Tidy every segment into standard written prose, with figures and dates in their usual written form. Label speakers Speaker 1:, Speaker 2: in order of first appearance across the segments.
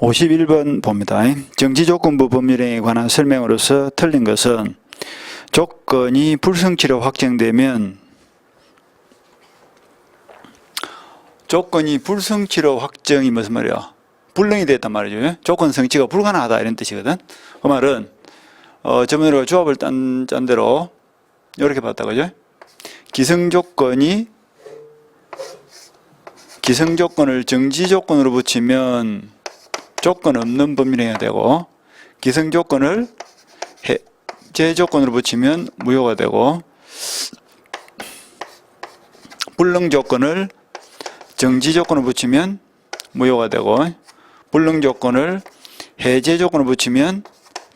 Speaker 1: 51번 봅니다. 정지조건부 법률행위에 관한 설명으로서 틀린 것은 조건이 불성취로 확정되면 조건이 불성취로 확정이 무슨 말이야? 불능이 됐단 말이죠. 조건 성취가 불가능하다 이런 뜻이거든. 그 말은 저번에 조합을 짠 대로 이렇게 봤다 그죠? 기성조건을 정지조건으로 붙이면 조건 없는 법률행위가 되고, 기성조건을 해제조건으로 붙이면 무효가 되고, 불능조건을 정지조건으로 붙이면 무효가 되고, 불능조건을 해제조건으로 붙이면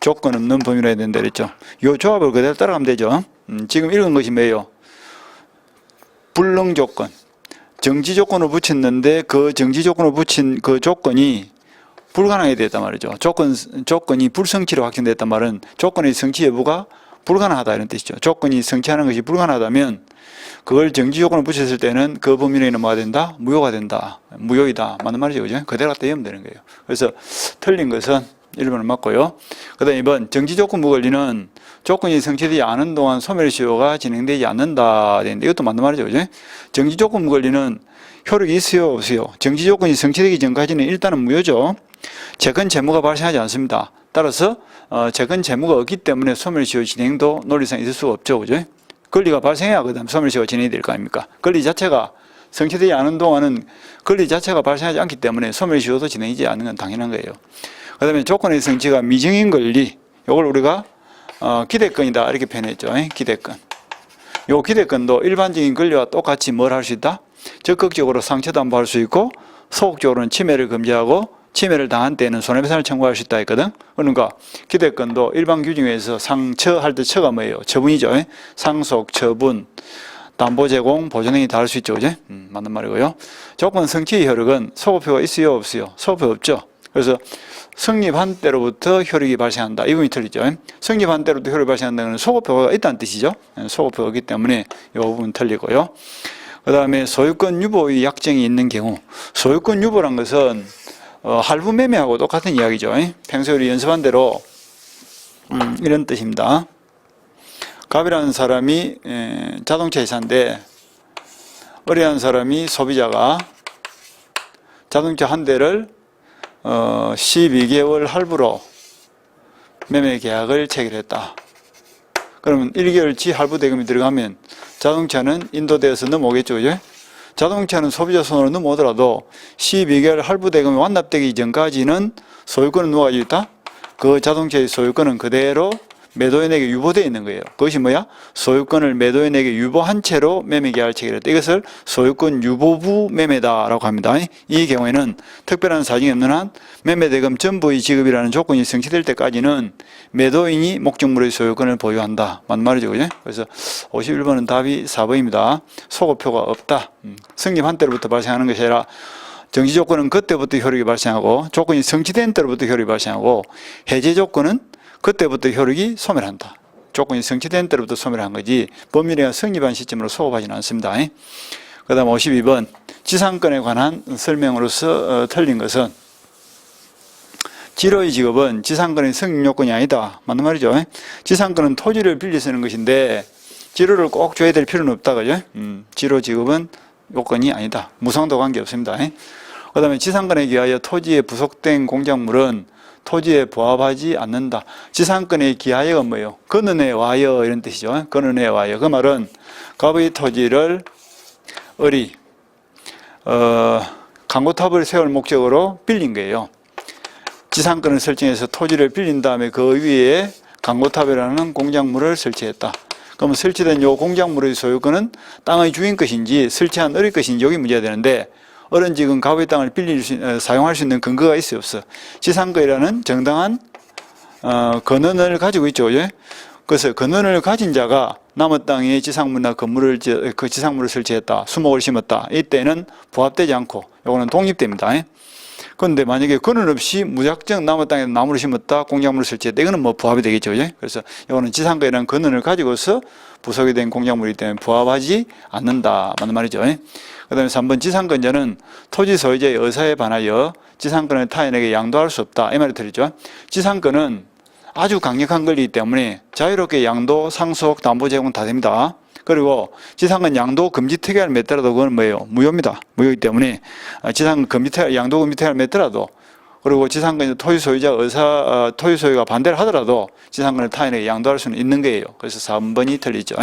Speaker 1: 조건 없는 법률행위가 된다 그랬죠. 이 조합을 그대로 따라가면 되죠. 지금 읽은 것이 뭐예요? 불능조건, 정지조건으로 붙였는데 그 정지조건으로 붙인 그 조건이 불가능하게 됐단 말이죠. 조건이 불성취로 확정됐단 말은 조건의 성취 여부가 불가능하다 이런 뜻이죠. 조건이 성취하는 것이 불가능하다면 그걸 정지조건으로 붙였을 때는 그 법률행위는 뭐가 된다? 무효가 된다. 무효이다. 맞는 말이죠. 그죠? 그대로 갖다 외우면 되는 거예요. 그래서 틀린 것은 1번을 맞고요. 그 다음에 2번 정지조건부 권리는 조건이 성취되지 않은 동안 소멸시효가 진행되지 않는다. 이것도 맞는 말이죠. 그죠? 정지조건부 권리는 효력이 있어요? 없어요? 정지조건이 성취되기 전까지는 일단은 무효죠. 재건 재무가 발생하지 않습니다. 따라서 재건 재무가 없기 때문에 소멸시효 진행도 논리상 있을 수가 없죠. 그죠? 권리가 발생해야 그다음 소멸시효가 진행이 될 거 아닙니까? 권리 자체가 성취되지 않은 동안은 권리 자체가 발생하지 않기 때문에 소멸시효도 진행되지 않는 건 당연한 거예요. 그 다음에 조건의 성취가 미정인 권리, 이걸 우리가 기대권이다 이렇게 표현했죠. 기대권. 요 기대권도 일반적인 권리와 똑같이 뭘 할 수 있다? 적극적으로 상처담보할 수 있고 소극적으로는 침해를 금지하고 침해를 당한 때는 손해배상을 청구할 수 있다 했거든. 그러니까 기대권도 일반 규정에서 상처할 때 처가 뭐예요? 처분이죠. 상속, 처분, 담보 제공, 보존행위 다 할 수 있죠. 그죠? 맞는 말이고요. 조건 성취의 효력은 소급표가 있어요? 없어요? 소급표 없죠. 그래서 성립한 때로부터 효력이 발생한다. 이 부분이 틀리죠. 성립한 때로부터 효력이 발생한다는 것은 소급표가 있다는 뜻이죠. 소급표가 있기 때문에 이 부분 틀리고요. 그 다음에 소유권 유보의 약정이 있는 경우, 소유권 유보란 것은 할부 매매하고 똑같은 이야기죠. 평소에 우리 연습한 대로 이런 뜻입니다. 갑이라는 사람이 자동차 회사인데 을이라는 사람이 소비자가 자동차 한 대를 12개월 할부로 매매 계약을 체결했다. 그러면 1개월치 할부 대금이 들어가면 자동차는 인도되어서 넘어오겠죠. 그죠? 자동차는 소비자 손으로 넘어오더라도 12개월 할부 대금이 완납되기 전까지는 소유권은 누가 가지고 있다? 그 자동차의 소유권은 그대로 매도인에게 유보되어 있는 거예요. 그것이 뭐야? 소유권을 매도인에게 유보한 채로 매매 계약을 체결했다. 이것을 소유권 유보부 매매다라고 합니다. 이 경우에는 특별한 사정이 없는 한 매매대금 전부의 지급이라는 조건이 성취될 때까지는 매도인이 목적물의 소유권을 보유한다. 맞는 말이죠. 그죠? 그래서 51번은 답이 4번입니다. 소급표가 없다. 성립한 때로부터 발생하는 것이 아니라 정지조건은 그때부터 효력이 발생하고 조건이 성취된 때로부터 효력이 발생하고 해제 조건은 그때부터 효력이 소멸한다. 조건이 성취된 때로부터 소멸한 거지 법률행위가 성립한 시점으로 소급하지는 않습니다. 그 다음 52번 지상권에 관한 설명으로서 틀린 것은 지로의 직업은 지상권의 성립요건이 아니다. 맞는 말이죠. 지상권은 토지를 빌려 쓰는 것인데 지로를 꼭 줘야 될 필요는 없다. 그죠? 지로 직업은 요건이 아니다. 무상도 관계없습니다. 그 다음에 지상권에 기하여 토지에 부속된 공작물은 토지에 부합하지 않는다. 지상권에 기하여가 뭐예요? 건은에 와여 이런 뜻이죠. 건은에 와여. 그 말은 갑의 토지를 을이 강고탑을 세울 목적으로 빌린 거예요. 지상권을 설정해서 토지를 빌린 다음에 그 위에 강고탑이라는 공작물을 설치했다. 그러면 설치된 이 공작물의 소유권은 땅의 주인 것인지 설치한 을의 것인지 여기 문제가 되는데 을은 지금 갑의 땅을 사용할 수 있는 근거가 있어요, 없어? 지상권이라는 정당한 근원을 가지고 있죠. 그죠? 그래서 근원을 가진 자가 남의 땅에 지상물이나 건물을 그 지상물을 설치했다, 수목을 심었다. 이때는 부합되지 않고 이거는 독립됩니다. 그런데 만약에 근원 없이 무작정 남의 땅에 나무를 심었다, 공작물을 설치했다, 이거는 뭐 부합이 되겠죠. 그죠? 그래서 이거는 지상권이라는 근원을 가지고서 부속이 된 공작물이기 때문에 부합하지 않는다. 맞는 말이죠. 그 다음에 3번 지상권자는 토지 소유자의 의사에 반하여 지상권을 타인에게 양도할 수 없다. 이 말이 들리죠. 지상권은 아주 강력한 권리이기 때문에 자유롭게 양도, 상속, 담보 제공 다 됩니다. 그리고 지상권 양도 금지 특약을 맺더라도 그건 뭐예요? 무효입니다. 무효이기 때문에 지상권 금지 특약, 양도 금지 특약을 맺더라도, 그리고 지상권 토지 소유자 토지 소유가 반대를 하더라도 지상권을 타인에게 양도할 수는 있는 거예요. 그래서 3번이 틀리죠.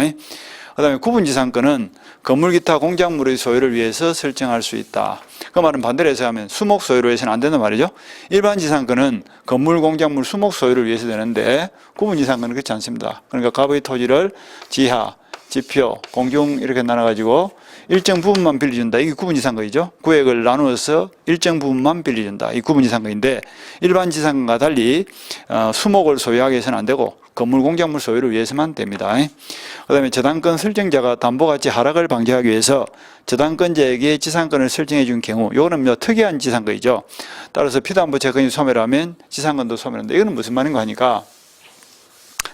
Speaker 1: 그 다음에 구분 지상권은 건물 기타 공작물의 소유를 위해서 설정할 수 있다. 그 말은 반대로 해석하면 수목 소유로 해서는 안 된단 말이죠. 일반 지상권은 건물, 공작물, 수목 소유를 위해서 되는데 구분 지상권은 그렇지 않습니다. 그러니까 갑의 토지를 지하, 지표, 공중 이렇게 나눠가지고 일정 부분만 빌려준다. 이게 구분 지상권이죠. 구획을 나누어서 일정 부분만 빌려준다. 이 구분 지상권인데 일반 지상권과 달리 수목을 소유하게 해서는 안 되고 건물, 공작물 소유를 위해서만 됩니다. 그 다음에 저당권 설정자가 담보가치 하락을 방지하기 위해서 저당권자에게 지상권을 설정해 준 경우, 이거는 특이한 지상권이죠. 따라서 피담보 채권이 소멸하면 지상권도 소멸한다. 이거는 무슨 말인가 하니까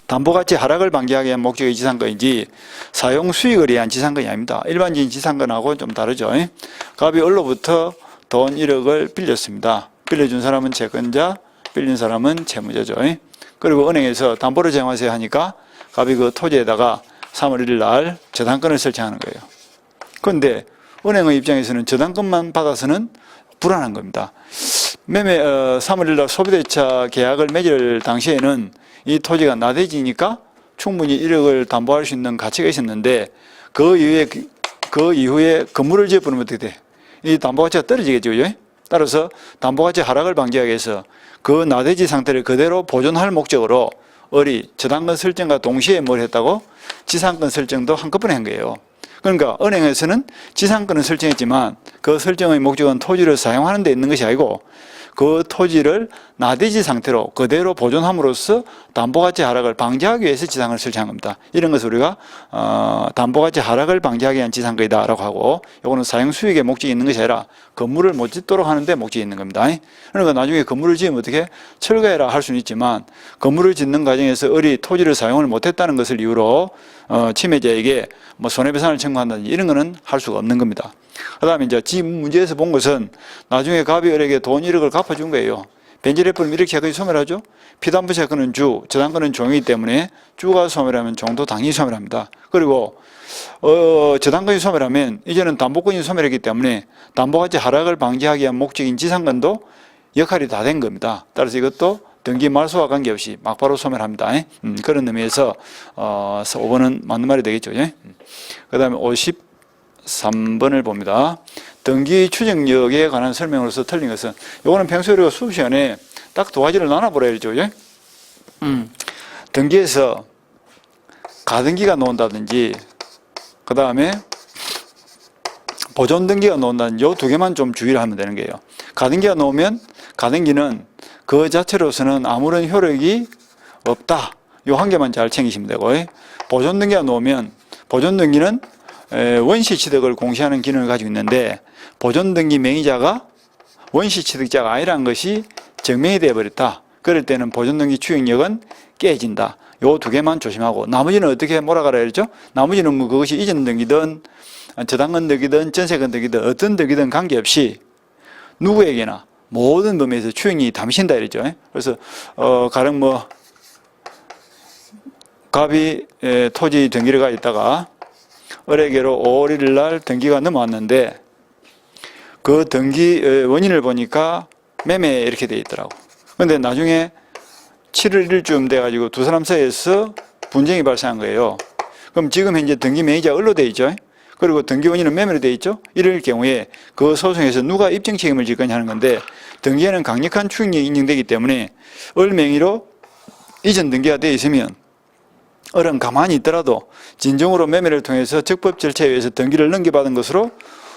Speaker 1: 담보가치 하락을 방지하기 위한 목적의 지상권이지 사용 수익을 위한 지상권이 아닙니다. 일반적인 지상권하고 좀 다르죠. 갑이 을로부터 돈 1억을 빌렸습니다. 빌려준 사람은 채권자, 빌린 사람은 채무자죠. 그리고 은행에서 담보를 제공하세요 하니까 갑이 그 토지에다가 3월 1일 날 저당권을 설정하는 거예요. 그런데 은행의 입장에서는 저당권만 받아서는 불안한 겁니다. 매매 3월 1일 날 소비대차 계약을 맺을 당시에는 이 토지가 나대지니까 충분히 1억을 담보할 수 있는 가치가 있었는데 그 이후에 건물을 지어버리면 어떻게 돼? 이 담보가치가 떨어지겠죠. 따라서 담보가치 하락을 방지하기 위해서 그 나대지 상태를 그대로 보존할 목적으로 을이 저당권 설정과 동시에 뭘 했다고? 지상권 설정도 한꺼번에 한 거예요. 그러니까 은행에서는 지상권을 설정했지만 그 설정의 목적은 토지를 사용하는 데 있는 것이 아니고 그 토지를 나대지 상태로 그대로 보존함으로써 담보가치 하락을 방지하기 위해서 지상권을 설정한 겁니다. 이런 것을 우리가 담보가치 하락을 방지하기 위한 지상권이다라고 하고, 이거는 사용 수익의 목적이 있는 것이 아니라 건물을 못 짓도록 하는데 목적이 있는 겁니다. 그러니까 나중에 건물을 지으면 어떻게 철거해라 할 수는 있지만 건물을 짓는 과정에서 을이 토지를 사용을 못했다는 것을 이유로 침해자에게 뭐 손해배상을 청구한다든지 이런 거는 할 수가 없는 겁니다. 그 다음에 이제 지금 문제에서 본 것은 나중에 갑이 을에게 돈 1억을 갚아준 거예요. 변질해버리면 이렇게 채권이 소멸하죠. 피담보 채권은 주, 저당권은 종이기 때문에 주가 소멸하면 종도 당연히 소멸합니다. 그리고 저당권이 소멸하면 이제는 담보권이 소멸했기 때문에 담보가치 하락을 방지하기 위한 목적인 지상권도 역할이 다 된 겁니다. 따라서 이것도 등기 말소와 관계없이 막바로 소멸합니다. 그런 의미에서 5번은 맞는 말이 되겠죠. 그 다음에 53번을 봅니다. 등기 추정력에 관한 설명으로서 틀린 것은, 이거는 평소에 우리가 수업 시간에 딱 두 가지를 나눠보라야죠. 등기에서 가등기가 나온다든지 그 다음에 보존 등기가 나온다든지 이 두 개만 좀 주의를 하면 되는 거예요. 가등기가 나오면 가등기는 그 자체로서는 아무런 효력이 없다. 이 한 개만 잘 챙기시면 되고, 보존 등기가 나오면 보존 등기는 원시 취득을 공시하는 기능을 가지고 있는데 보존 등기 명의자가 원시 취득자가 아니라는 것이 증명이 되어버렸다. 그럴 때는 보존 등기 추정력은 깨진다. 요 두 개만 조심하고 나머지는 어떻게 몰아가라 그랬죠? 나머지는 뭐 그것이 이전 등기든 저당권 등기든 전세권 등기든 어떤 등기든 관계없이 누구에게나 모든 범위에서 추정이 담신다 이랬죠. 그래서 가령 뭐 갑이 토지 등기를 가 있다가 을에게로 5월 1일 날 등기가 넘어왔는데 그 등기 원인을 보니까 매매 이렇게 돼 있더라고. 그런데 나중에 7월 1일쯤 돼가지고 두 사람 사이에서 분쟁이 발생한 거예요. 그럼 지금 현재 등기 명의자가 을로 돼 있죠. 그리고 등기 원인은 매매로 돼 있죠. 이럴 경우에 그 소송에서 누가 입증 책임을 질 거냐 하는 건데 등기에는 강력한 추정력이 인정되기 때문에 을 명의로 이전 등기가 돼 있으면 을은 가만히 있더라도 진정으로 매매를 통해서 적법 절차에 의해서 등기를 넘겨받은 것으로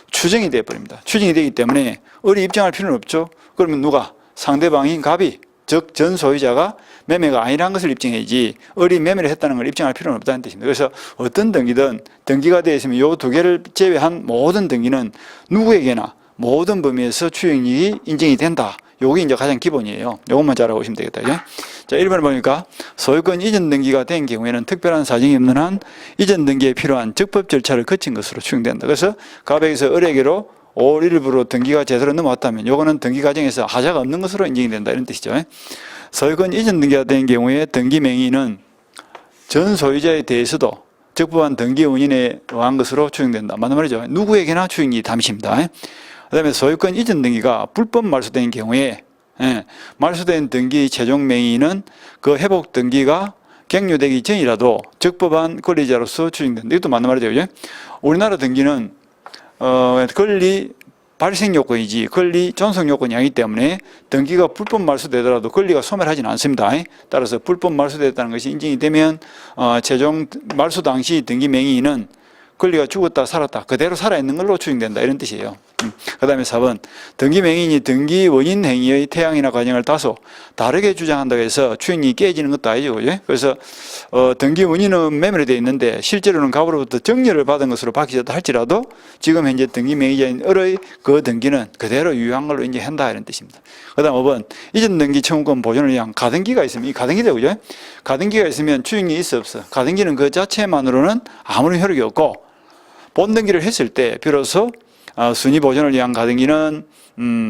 Speaker 1: 추정이 되어버립니다. 추정이 되기 때문에 을이 입증할 필요는 없죠. 그러면 누가? 상대방인 갑이, 즉 전 소유자가 매매가 아니라는 것을 입증해야지 을이 매매를 했다는 걸 입증할 필요는 없다는 뜻입니다. 그래서 어떤 등기든 등기가 되어 있으면 이 두 개를 제외한 모든 등기는 누구에게나 모든 범위에서 추정이익이 인정이 된다. 요게 이제 가장 기본이에요. 요것만 잘 알아보시면 되겠다. 그죠? 자, 1번을 보니까 소유권 이전 등기가 된 경우에는 특별한 사정이 없는 한 이전 등기에 필요한 적법 절차를 거친 것으로 추정된다. 그래서 가백에서 을에게로 5월 1일부로 등기가 제대로 넘어왔다면 요거는 등기 과정에서 하자가 없는 것으로 인정이 된다. 이런 뜻이죠. 소유권 이전 등기가 된 경우에 등기 명의는 전 소유자에 대해서도 적법한 등기 원인에 의한 것으로 추정된다. 맞는 말이죠. 누구에게나 추정이 담십니다. 그 다음에 소유권 이전 등기가 불법 말소된 경우에 말소된 등기 최종 명의는 그 회복 등기가 갱료되기 전이라도 적법한 권리자로서 추정된다. 이것도 맞는 말이죠. 그죠? 우리나라 등기는 권리 발생 요건이지 권리 존속 요건이 아니기 때문에 등기가 불법 말소되더라도 권리가 소멸하지는 않습니다. 따라서 불법 말소됐다는 것이 인정이 되면 최종 말소 당시 등기 명의는 권리가 죽었다 살았다 그대로 살아있는 걸로 추정된다. 이런 뜻이에요. 그 다음에 4번 등기 명의인이 등기 원인 행위의 태양이나 과정을 다소 다르게 주장한다고 해서 추정이 깨지는 것도 아니죠. 그죠? 그래서 등기 원인은 매매로 되어 있는데 실제로는 갑으로부터 정려를 받은 것으로 밝혀졌다 할지라도 지금 현재 등기 명의자인 을의 그 등기는 그대로 유효한 걸로 인정한다. 이런 뜻입니다. 그 다음 5번 이전 등기 청구권 보존을 위한 가등기가 있으면 이 가등기죠. 그죠? 가등기가 있으면 추정이 있어 없어. 가등기는 그 자체만으로는 아무런 효력이 없고 본등기를 했을 때 비로소 순위 보존을 위한 가등기는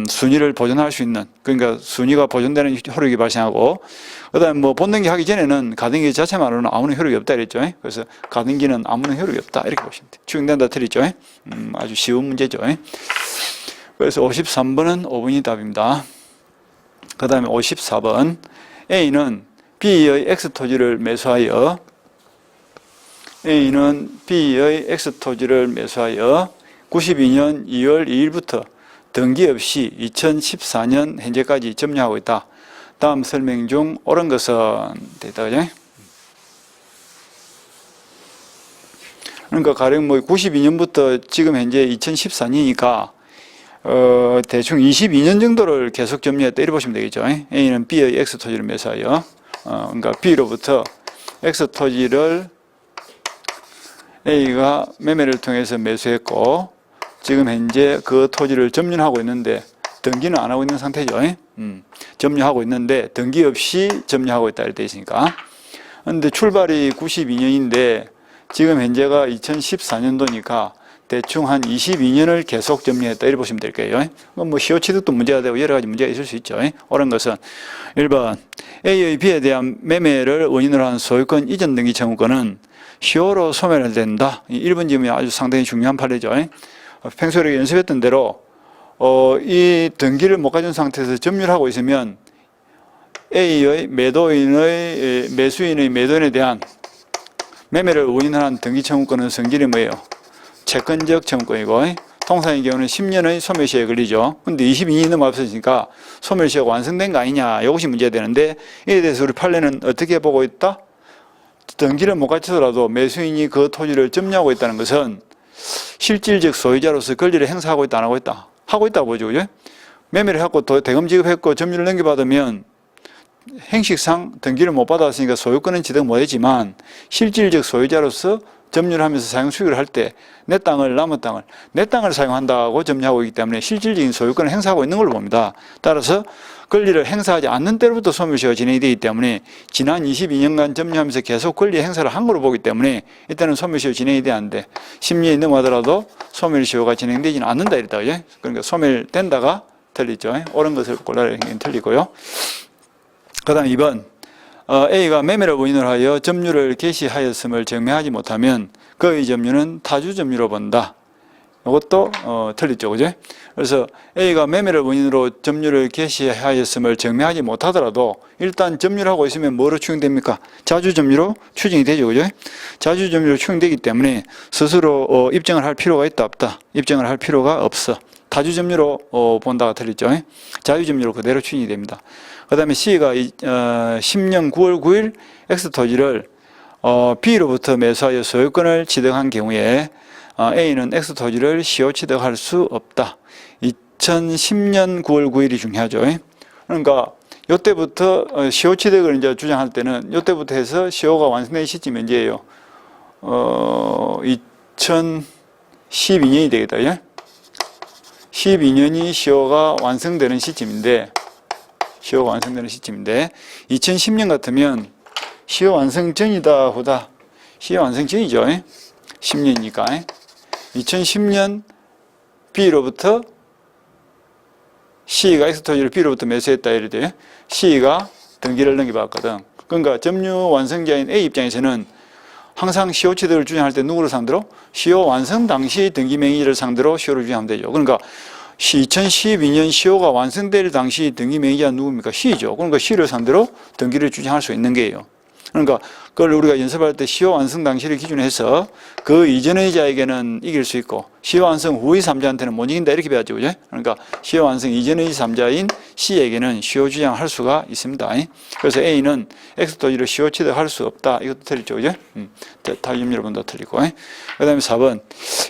Speaker 1: 순위를 보존할 수 있는, 그러니까 순위가 보존되는 효력이 발생하고, 그 다음에 뭐 본등기 하기 전에는 가등기 자체만으로는 아무런 효력이 없다 그랬죠. 그래서 가등기는 아무런 효력이 없다 이렇게 보시면 돼요. 추정된다 틀리죠. 아주 쉬운 문제죠. 그래서 53번은 5번이 답입니다. 그 다음에 54번 A는 B의 X토지를 매수하여 A는 B의 X토지를 매수하여 92년 2월 2일부터 등기 없이 2014년 현재까지 점유하고 있다. 다음 설명 중 옳은 것은 됐다. 그죠? 그러니까 가령 뭐 92년부터 지금 현재 2014년이니까 대충 22년 정도를 계속 점유했다 이렇게 보시면 되겠죠. A는 B의 X토지를 매수하여 그러니까 B로부터 X토지를 A가 매매를 통해서 매수했고 지금 현재 그 토지를 점유하고 있는데 등기는 안 하고 있는 상태죠. 점유하고 있는데 등기 없이 점유하고 있다 이렇게 되어 있으니까. 그런데 출발이 92년인데 지금 현재가 2014년도니까 대충 한 22년을 계속 점유했다 이렇게 보시면 될 거예요. 뭐 시효 취득도 문제가 되고 여러 가지 문제가 있을 수 있죠. 옳은 것은 1번 A의 B에 대한 매매를 원인으로 한 소유권 이전 등기 청구권은 시효로 소멸된다. 1번 지점이 아주 상당히 중요한 판례죠. 평소에 연습했던 대로 이 등기를 못 가진 상태에서 점유를 하고 있으면 A의 매수인의 매도인에 대한 매매를 원인으로 한 등기 청구권은 성질이 뭐예요? 채권적 청구권이고 통상의 경우는 10년의 소멸시효에 걸리죠. 근데 22년이 넘어 앞섰으니까 소멸시효가 완성된 거 아니냐 이것이 문제가 되는데 이에 대해서 우리 판례는 어떻게 보고 있다? 등기를 못 갖추더라도 매수인이 그 토지를 점유하고 있다는 것은 실질적 소유자로서 권리를 행사하고 있다 안 하고 있다? 하고 있다고 보죠. 그죠? 매매를 했고 대금 지급했고 점유를 넘겨받으면 행식상 등기를 못 받았으니까 소유권은 취득 못했지만 실질적 소유자로서 점유를 하면서 사용 수익을 할 때 내 땅을 남은 땅을 내 땅을 사용한다고 점유하고 있기 때문에 실질적인 소유권을 행사하고 있는 걸로 봅니다. 따라서 권리를 행사하지 않는 때로부터 소멸시효가 진행이 되기 때문에 지난 22년간 점유하면서 계속 권리 행사를 한 걸로 보기 때문에 이때는 소멸시효 진행이 돼야 하는데 10년이 넘어가더라도 소멸시효가 진행되지는 않는다 이랬다. 그죠? 그러니까 소멸된다가 틀리죠. 옳은 것을 골라야 틀리고요. 그 다음 2번 A가 매매를 원인으로 하여 점유를 개시하였음을 증명하지 못하면 그의 점유는 타주 점유로 본다. 이것도 틀리죠. 그죠? 그래서 A가 매매를 원인으로 점유를 개시하였음을 증명하지 못하더라도 일단 점유를 하고 있으면 뭐로 추정됩니까? 자주 점유로 추정이 되죠. 그죠? 자주 점유로 추정되기 때문에 스스로 입증을 할 필요가 있다 없다? 입증을 할 필요가 없어. 타주 점유로 본다가 틀리죠. 자유 점유로 그대로 추정이 됩니다. 그 다음에 C가 10년 9월 9일 X토지를 B로부터 매수하여 소유권을 취득한 경우에 A는 X토지를 시효 취득할 수 없다. 2010년 9월 9일이 중요하죠. 그러니까 이때부터 시효 취득을 이제 주장할 때는 이때부터 해서 시효가 완성된 시점이 언제예요? 2012년이 되겠다. 12년이 시효가 완성되는 시점인데 2010년 같으면 시효 완성 전이다 보다 시효 완성 전이죠. 10년이니까 2010년 B로부터 C가 X토지를 B로부터 매수했다 이래 돼요. C가 등기를 넘겨받았거든. 그러니까 점유 완성자인 A 입장에서는 항상 시효 취득을 주장할 때 누구를 상대로? 시효 완성 당시 등기 명의를 상대로 시효를 주장하면 되죠. 그러니까 2012년 시효가 완성될 당시 등기 명의자 누굽니까? C죠. 그러니까 C를 상대로 등기를 주장할 수 있는 게예요. 그러니까 그걸 우리가 연습할 때 시효 완성 당시를 기준으로 해서 그 이전의 자에게는 이길 수 있고 시효 완성 후의 3자한테는 못 이긴다 이렇게 배웠죠. 그죠? 그러니까 시효 완성 이전의 3자인 C에게는 시효 주장할 수가 있습니다. 그래서 A는 X토지를 시효 취득할 수 없다. 이것도 틀리죠. 그죠? 다음 여러분도 틀리고. 그 다음에 4번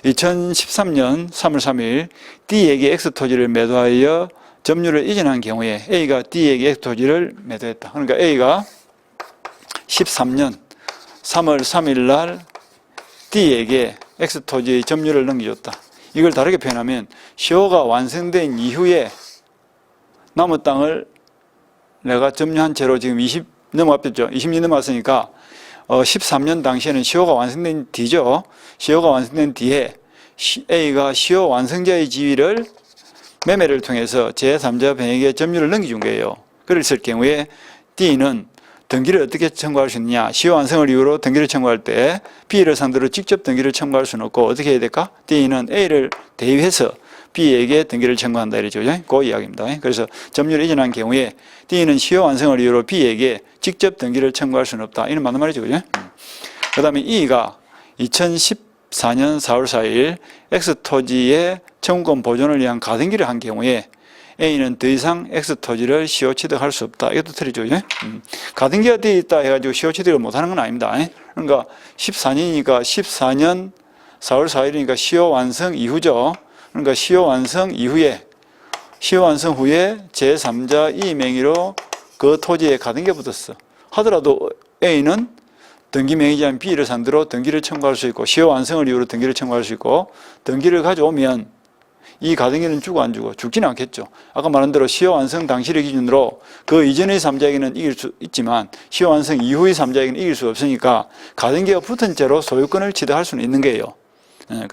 Speaker 1: 2013년 3월 3일 D에게 X토지를 매도하여 점유를 이전한 경우에 A가 D에게 X토지를 매도했다. 그러니까 A가 13년 3월 3일 날 D에게 X토지의 점유를 넘겨줬다. 이걸 다르게 표현하면 시효가 완성된 이후에 남의 땅을 내가 점유한 채로 지금 20년 넘어갔죠. 20년 넘어갔으니까 13년 당시에는 시효가 완성된 뒤죠. 시효가 완성된 뒤에 A가 시효 완성자의 지위를 매매를 통해서 제3자 B에게 점유를 넘겨준 거예요. 그랬을 경우에 D는 등기를 어떻게 청구할 수 있느냐? 시효 완성을 이유로 등기를 청구할 때 B를 상대로 직접 등기를 청구할 수는 없고 어떻게 해야 될까? D는 A를 대위해서 B에게 등기를 청구한다 이러죠. 그 이야기입니다. 그래서 점유를 이전한 경우에 D는 시효 완성을 이유로 B에게 직접 등기를 청구할 수는 없다. 이는 맞는 말이죠. 그 다음에 E가 2014년 4월 4일 X토지의 청구권 보존을 위한 가등기를 한 경우에 A는 더 이상 X토지를 시효 취득할 수 없다. 이것도 틀리죠. 가등기가 되어 있다 해가지고 시효 취득을 못하는 건 아닙니다. 그러니까 14년이니까 14년 4월 4일이니까 시효 완성 이후죠. 그러니까 시효 완성 후에 제3자 이 명의로 그 토지에 가등기가 붙었어. 하더라도 A는 등기 명의자인 B를 상대로 등기를 청구할 수 있고 시효 완성을 이유로 등기를 청구할 수 있고 등기를 가져오면 이 가등기는 주고 안 주고 죽지는 않겠죠. 아까 말한 대로 시효 완성 당시를 기준으로 그 이전의 3자에게는 이길 수 있지만 시효 완성 이후의 3자에게는 이길 수 없으니까 가등기가 붙은 채로 소유권을 취득할 수는 있는 거예요.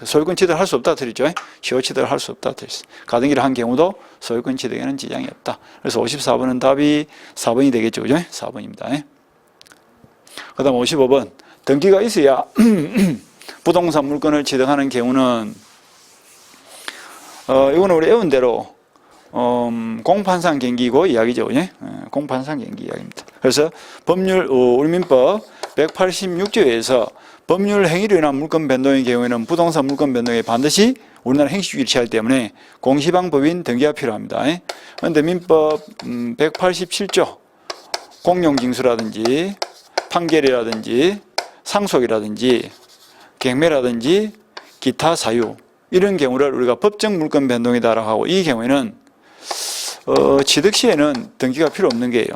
Speaker 1: 소유권 취득을 할 수 없다 드리죠. 시효 취득을 할 수 없다 드렸어요. 가등기를 한 경우도 소유권 취득에는 지장이 없다. 그래서 54번은 답이 4번이 되겠죠. 그죠? 4번입니다. 그 다음 55번 등기가 있어야 부동산 물건을 취득하는 경우는 이거는 우리 외운 대로 공판상 경기고 이야기죠. 공판상 경기 이야기입니다. 그래서 법률 우리 민법 186조에서 법률 행위로 인한 물권 변동의 경우에는 부동산 물권 변동에 반드시 우리나라 행시주의를 취하기 때문에 공시방법인 등기가 필요합니다. 그런데 민법 187조 공용징수라든지 판결이라든지 상속이라든지 경매라든지 기타 사유 이런 경우를 우리가 법정 물권 변동이다라고 하고 이 경우에는 취득 시에는 등기가 필요 없는 게예요.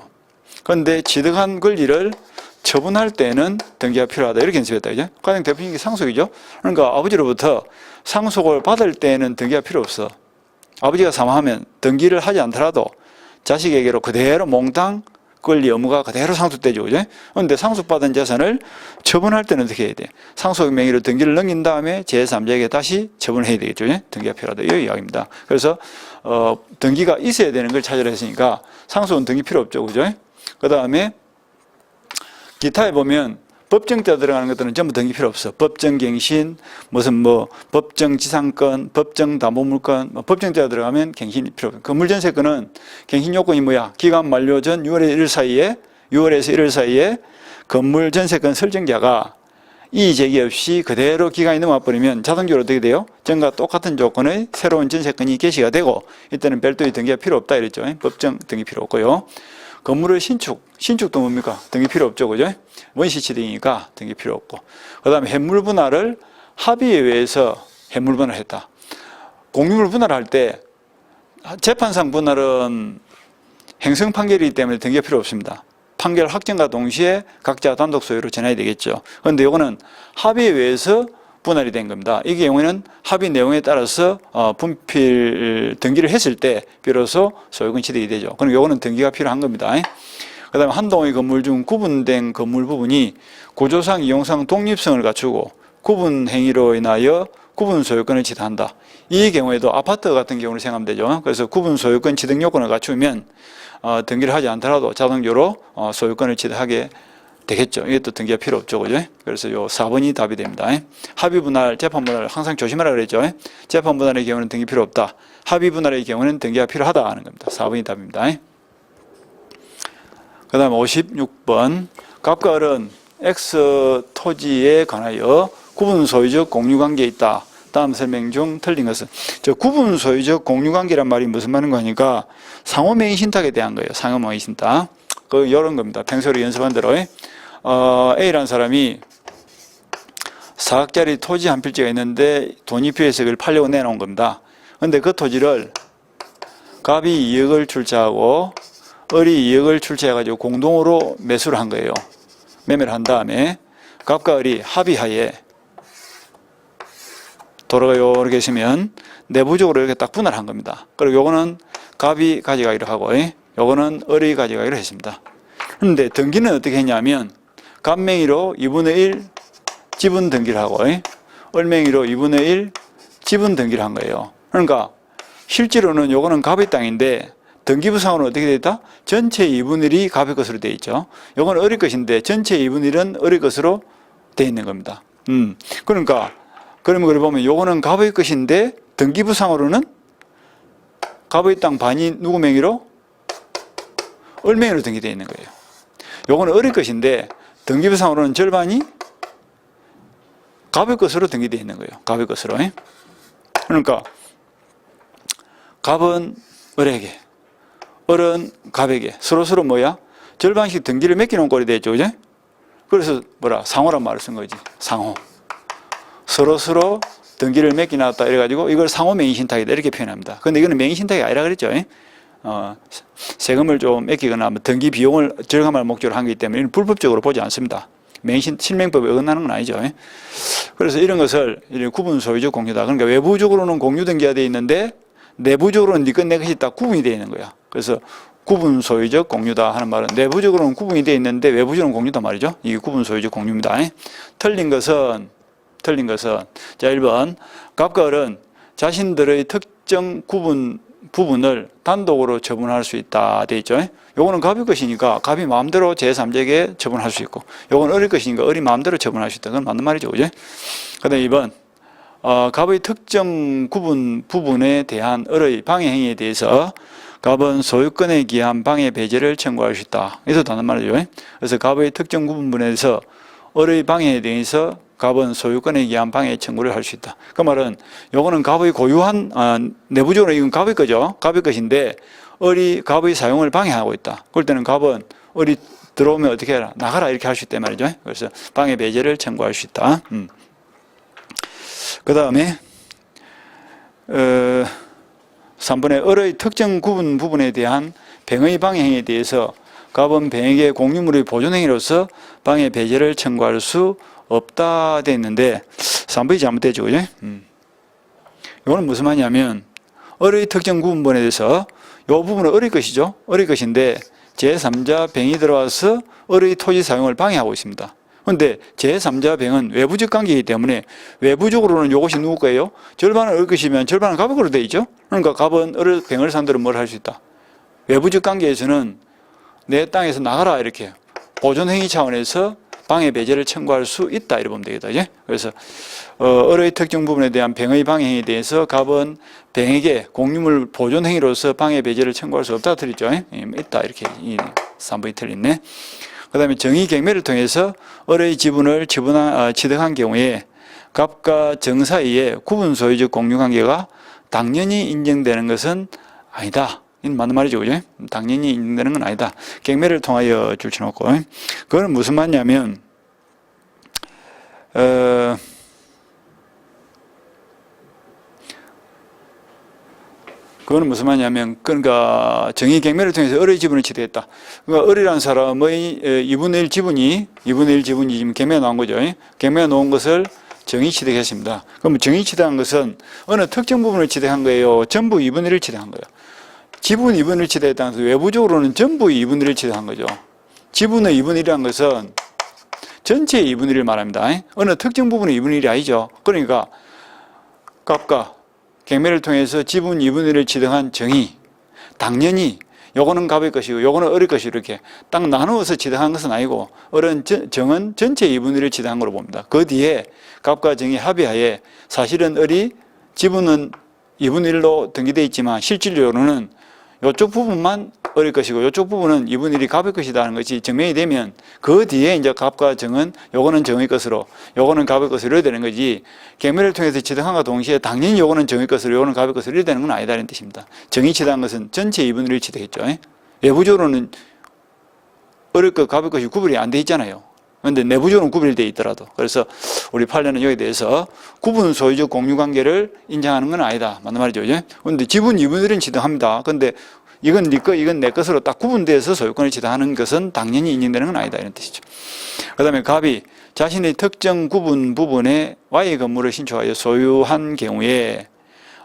Speaker 1: 그런데 취득한 권리를 처분할 때는 등기가 필요하다 이렇게 연습했다. 그죠? 가장 대표적인 게 상속이죠. 그러니까 아버지로부터 상속을 받을 때는 등기가 필요 없어. 아버지가 사망하면 등기를 하지 않더라도 자식에게로 그대로 몽땅 권리 의무가 그대로 상속되죠. 그죠? 그런데 상속받은 재산을 처분할 때는 어떻게 해야 돼? 상속 명의로 등기를 넘긴 다음에 제3자에게 다시 처분해야 되겠죠. 그죠? 등기가 필요하다. 이 이야기입니다. 그래서 등기가 있어야 되는 걸 찾으라 했으니까 상속은 등기 필요 없죠. 그죠? 그 다음에 기타에 보면 법정자 들어가는 것들은 전부 등기 필요 없어. 법정갱신, 법정지상권, 법정담보물권, 법정자 들어가면 갱신이 필요 없어. 건물전세권은 갱신 요건이 뭐야? 기간 만료 전 6월에서 1일 사이에 건물전세권 설정자가 이의 제기 없이 그대로 기간이 넘어버리면 자동적으로 어떻게 돼요? 전과 똑같은 조건의 새로운 전세권이 개시가 되고 이때는 별도의 등기가 필요 없다 이랬죠. 법정 등기 필요 없고요. 건물의 신축도 뭡니까? 등기 필요 없죠. 그죠? 원시취득이니까 등기 필요 없고. 그 다음에 해물 분할을 합의에 의해서 해물 분할을 했다. 공유물 분할할 때 재판상 분할은 행성 판결이기 때문에 등기가 필요 없습니다. 판결 확정과 동시에 각자 단독 소유로 전해야 되겠죠. 그런데 이거는 합의에 의해서 분할이 된 겁니다. 이 경우에는 합의 내용에 따라서 분필 등기를 했을 때 비로소 소유권 취득이 되죠. 그럼 요거는 등기가 필요한 겁니다. 그 다음에 한 동의 건물 중 구분된 건물 부분이 구조상, 이용상 독립성을 갖추고 구분 행위로 인하여 구분 소유권을 취득한다. 이 경우에도 아파트 같은 경우를 생각하면 되죠. 그래서 구분 소유권 취득 요건을 갖추면 등기를 하지 않더라도 자동적으로 소유권을 취득하게 되겠죠. 이것도 등기가 필요 없죠. 그죠? 그래서 요 4번이 답이 됩니다. 합의 분할, 재판 분할 항상 조심하라 그랬죠. 재판 분할의 경우는 등기 필요 없다. 합의 분할의 경우는 등기가 필요하다 하는 겁니다. 4번이 답입니다. 그 다음에 56번. 갑과 을은 X 토지에 관하여 구분 소유적 공유관계에 있다. 다음 설명 중 틀린 것은. 저 구분 소유적 공유관계란 말이 무슨 말인가 하니까 상호명의신탁에 대한 거예요. 상호명의신탁. 이런 겁니다. 평소에 연습한 대로. A라는 사람이 4억짜리 토지 한 필지가 있는데 돈이 필요해서 그걸 팔려고 내놓은 겁니다. 근데 그 토지를 갑이 2억을 출자하고 을이 2억을 출자해가지고 공동으로 매수를 한 거예요. 매매를 한 다음에 갑과 을이 합의하에 도로가 이렇게 있으면 내부적으로 이렇게 딱 분할한 겁니다. 그리고 요거는 갑이 가져가기로 하고 요거는 을이 가져가기로 했습니다. 그런데 등기는 어떻게 했냐면 갑 명의로 2분의 1 지분 등기를 하고 을 명의로 2분의 1 지분 등기를 한 거예요. 그러니까 실제로는 요거는 갑의 땅인데 등기부상으로는 어떻게 되어 있다? 전체 2분의 1이 갑의 것으로 되어 있죠. 요건 을의 것인데 전체 2분의 1은 을의 것으로 되어 있는 겁니다. 그러니까 그러면 그걸 보면 요거는 갑의 것인데 등기부상으로는 갑의 땅 반이 누구 명의로? 을 명의로 등기되어 있는 거예요. 요거는 을의 것인데 등기부상으로는 절반이 갑의 것으로 등기되어 있는 거예요. 갑의 것으로. 그러니까 갑은 을에게, 을은 갑에게 서로서로 뭐야? 절반씩 등기를 맡기는 꼴이 되죠. 그죠? 그래서 상호란 말을 쓴 거지. 상호. 서로서로 등기를 맡겨놨다 이래가지고 이걸 상호명의신탁이다 이렇게 표현합니다. 근데 이거는 명의신탁이 아니라 그랬죠. 세금을 좀 맡기거나 등기 비용을 절감할 목적으로 한 거기 때문에 이는 불법적으로 보지 않습니다. 실명법에 어긋나는 건 아니죠. 그래서 이런 것을 구분 소유적 공유다. 그러니까 외부적으로는 공유 등기가 되어 있는데 내부적으로는 네 것 내 것이 딱 구분이 되어 있는 거야. 그래서 구분 소유적 공유다 하는 말은 내부적으로는 구분이 되어 있는데 외부적으로는 공유다 말이죠. 이게 구분 소유적 공유입니다. 틀린 것은 자 1번 갑과 을은 자신들의 특정 부분을 단독으로 처분할 수 있다 돼 있죠. 요거는 갑의 것이니까 갑이 마음대로 제3자에게 처분할 수 있고 요건 을의 것이니까 을이 마음대로 처분할 수 있다. 그건 맞는 말이죠. 그죠? 그 다음에 2번 갑의 특정 부분에 대한 을의 방해 행위에 대해서 갑은 소유권에 기한 방해 배제를 청구할 수 있다. 이것도 맞는 말이죠. 그래서 갑의 특정 부분에 대해서 을의 방해에 대해서 갑은 소유권에 기한 방해 청구를 할 수 있다. 그 말은 요거는 갑의 고유한 내부적으로 이건 갑의 거죠. 갑의 것인데 을이 갑의 사용을 방해하고 있다. 그럴 때는 갑은 을이 들어오면 어떻게 해라? 나가라 이렇게 할 수 있단 말이죠. 그래서 방해 배제를 청구할 수 있다. 그 다음에 3번에 을의 특정 구분 부분에 대한 병의 방해 행위에 대해서 갑은 병에게 공유물의 보존 행위로서 방해 배제를 청구할 수 없다 돼 있는데 3번이 잘못되죠. 그죠? 이거는 무슨 말이냐면 을의 특정 구분에 대해서 이 부분은 을의 것이죠. 을의 것인데 제3자 병이 들어와서 을의 토지 사용을 방해하고 있습니다. 그런데 제3자 병은 외부적 관계이기 때문에 외부적으로는 이것이 누구 거예요? 절반은 을 것이면 절반은 갑의 거로 되어 있죠. 그러니까 갑은 을의 병을 상대로 뭘 할 수 있다? 외부적 관계에서는 내 땅에서 나가라 이렇게 보존행위 차원에서 방해 배제를 청구할 수 있다 이렇게 보면 되겠다. 이제? 그래서 을의 특정 부분에 대한 병의 방해에 대해서 갑은 병에게 공유물 보존 행위로서 방해 배제를 청구할 수 없다 틀리죠. 있다 이렇게 3번이 틀렸네. 그 다음에 정의 경매를 통해서 을의 지분을 취득한 경우에 갑과 정 사이에 구분 소유적 공유 관계가 당연히 인정되는 것은 아니다. 이건 맞는 말이죠. 그죠? 당연히 인정되는 건 아니다. 경매를 통하여 줄쳐놓고. 그거는 무슨 말이냐면, 그거는 무슨 말이냐면, 그러니까 정의 경매를 통해서 을의 지분을 취득했다. 그러니까 을이라는 사람의 2분의 1 지분이 지금 경매에 나온 거죠. 경매에 놓은 것을 정의 취득했습니다. 그럼 정의 취득한 것은 어느 특정 부분을 취득한 거예요? 전부 2분의 1을 취득한 거예요. 지분 2분의 1을 취득했다는 것은 외부적으로는 전부 2분의 1을 취득한 거죠. 지분의 2분의 1이라는 것은 전체의 2분의 1을 말합니다. 어느 특정 부분의 2분의 1이 아니죠. 그러니까 값과 갱매를 통해서 지분 2분의 1을 취득한 정의, 당연히 요거는 값의 것이고 요거는 을의 것이고 이렇게 딱 나누어서 취득한 것은 아니고 을은 정은 전체 2분의 1을 취득한 걸로 봅니다. 그 뒤에 값과 정의 합의하에 사실은 을이 지분은 2분의 1로 등기되어 있지만 실질적으로는 이쪽 부분만 을의 것이고 이쪽 부분은 2분의 1이 값의 것이라는 것이 증명이 되면 그 뒤에 이제 값과 정은 요거는 정의 것으로 요거는 값의 것으로 이래야 되는 거지, 갱매를 통해서 취득한과 동시에 당연히 요거는 정의 것으로 요거는 값의 것으로 이래야 되는 건 아니다 이런 뜻입니다. 정의 취득한 것은 전체 2분의 1을 취득했죠. 외부적으로는 을의 것, 값의 것이 구별이 안 돼 있잖아요. 그런데 내부적으로는 구별이 돼 있더라도. 그래서 우리 판례는 여기에 대해서 구분 소유적 공유관계를 인정하는 건 아니다 맞는 말이죠. 그런데 지분 2분의 1은 취득합니다. 그런데 이건 네 거, 이건 내 것으로 딱 구분돼서 소유권을 취득하는 것은 당연히 인정되는 건 아니다 이런 뜻이죠. 그 다음에 갑이 자신의 특정 구분 부분에 Y의 건물을 신축하여 소유한 경우에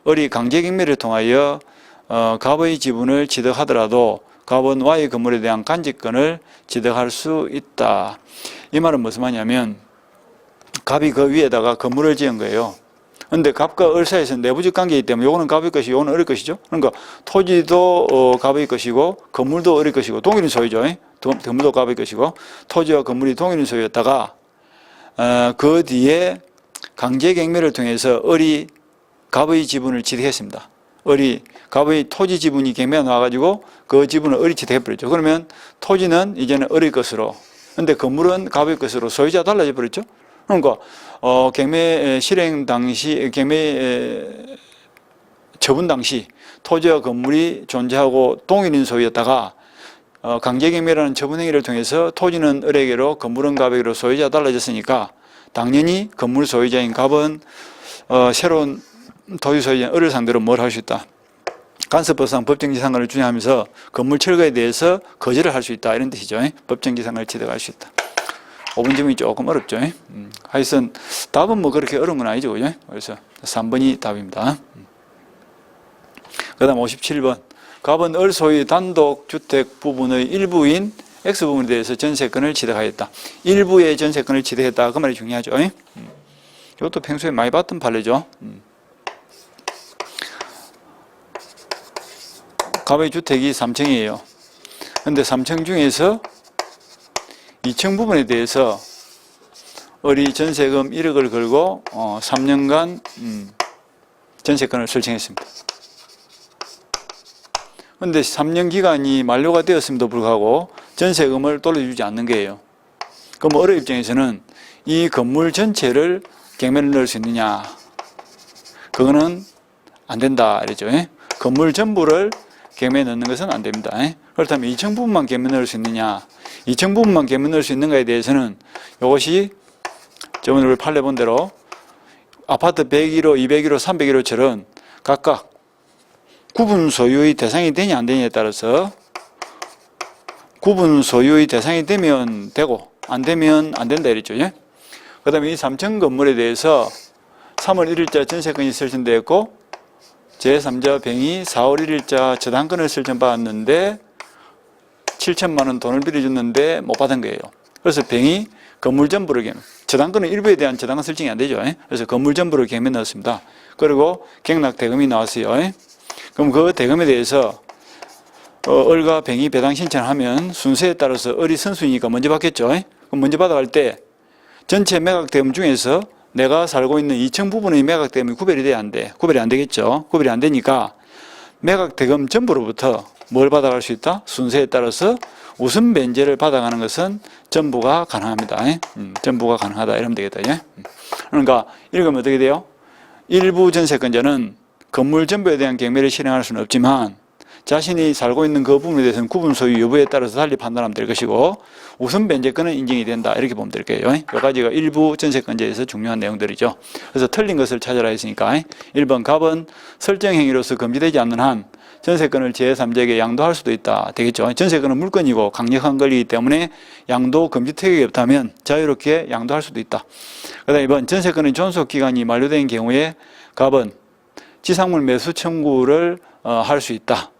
Speaker 1: 을이 강제경매를 통하여 갑의 지분을 취득하더라도 갑은 Y의 건물에 대한 간직권을 취득할 수 있다. 이 말은 무슨 말이냐면 갑이 그 위에다가 건물을 지은 거예요. 그런데 갑과 을 사이에서는 내부적 관계이기 때문에 요거는 갑의 것이고 요거는 을의 것이죠. 그러니까 토지도 갑의 것이고 건물도 을의 것이고 동일인 소유죠. 건물도 갑의 것이고 토지와 건물이 동일인 소유였다가 그 뒤에 강제경매를 통해서 을이 갑의 지분을 취득했습니다. 을이 갑의 토지 지분이 경매가 나와가지고 그 지분을 을이 취득해버렸죠. 그러면 토지는 이제는 을의 것으로, 근데 건물은 갑의 것으로 소유자가 달라져 버렸죠. 그러니까 경매 실행 당시, 경매 처분 당시 토지와 건물이 존재하고 동일인 소유였다가 강제경매라는 처분행위를 통해서 토지는 을에게로 건물은 갑에게로 소유자가 달라졌으니까 당연히 건물 소유자인 갑은 새로운 토지 소유자인 을을 상대로 뭘 할 수 있다? 간섭법상 법정지상권을 준용하면서 건물 철거에 대해서 거절을 할 수 있다 이런 뜻이죠. 법정지상권을 취득할 수 있다. 5번 질문이 조금 어렵죠. 하여튼 답은 뭐 그렇게 어려운 건 아니죠. 그죠? 그래서 3번이 답입니다. 그 다음 57번. 갑은 을 소유의 단독주택 부분의 일부인 X부분에 대해서 전세권을 취득하였다. 일부의 전세권을 취득했다. 그 말이 중요하죠. 이것도 평소에 많이 봤던 판례죠. 갑의 주택이 3층이에요. 그런데 3층 중에서 2층 부분에 대해서 을이 전세금 1억을 걸고 3년간 전세권을 설정했습니다. 그런데 3년 기간이 만료가 되었음에도 불구하고 전세금을 돌려주지 않는 거예요. 그럼 을의 입장에서는 이 건물 전체를 경매를 넣을 수 있느냐? 그거는 안 된다 이러죠. 건물 전부를 경매에 넣는 것은 안 됩니다. 그렇다면 2층 부분만 경매에 넣을 수 있느냐? 2층 부분만 경매에 넣을 수 있는가에 대해서는 이것이 저번에 우리 판례 본 대로 아파트 101호, 201호, 301호처럼 각각 구분 소유의 대상이 되냐 안 되냐에 따라서 구분 소유의 대상이 되면 되고 안 되면 안 된다 이랬죠. 그 다음에 이 3층 건물에 대해서 3월 1일자 전세권이 설정되었고 제3자 병이 4월 1일자 저당권을 설정받았는데 7천만 원 돈을 빌려줬는데 못 받은 거예요. 그래서 병이 건물 전부를 경매, 저당권은 일부에 대한 저당권 설정이 안 되죠. 그래서 건물 전부를 경매 넣었습니다. 그리고 경락 대금이 나왔어요. 그럼 그 대금에 대해서 을과 병이 배당 신청하면 순서에 따라서 을이 선순위니까 먼저 받겠죠. 그럼 먼저 받아갈 때 전체 매각 대금 중에서 내가 살고 있는 2층 부분의 매각 대금이 구별이 돼야 안 돼. 구별이 안 되겠죠. 구별이 안 되니까 매각 대금 전부로부터 뭘 받아갈 수 있다? 순서에 따라서 우선 변제를 받아가는 것은 전부가 가능합니다. 전부가 가능하다 이러면 되겠다. 그러니까 읽으면 어떻게 돼요? 일부 전세권자는 건물 전부에 대한 경매를 실행할 수는 없지만 자신이 살고 있는 그 부분에 대해서는 구분 소유 여부에 따라서 달리 판단하면 될 것이고 우선 변제권은 인정이 된다 이렇게 보면 될 거예요. 이 가지가 일부 전세권자에서 중요한 내용들이죠. 그래서 틀린 것을 찾아라 했으니까 1번 갑은 설정 행위로서 금지되지 않는 한 전세권을 제3자에게 양도할 수도 있다. 되겠죠. 전세권은 물권이고 강력한 권리이기 때문에 양도 금지 특약이 없다면 자유롭게 양도할 수도 있다. 그 다음에 2번, 전세권의 존속기간이 만료된 경우에 갑은 지상물 매수 청구를 할 수 있다.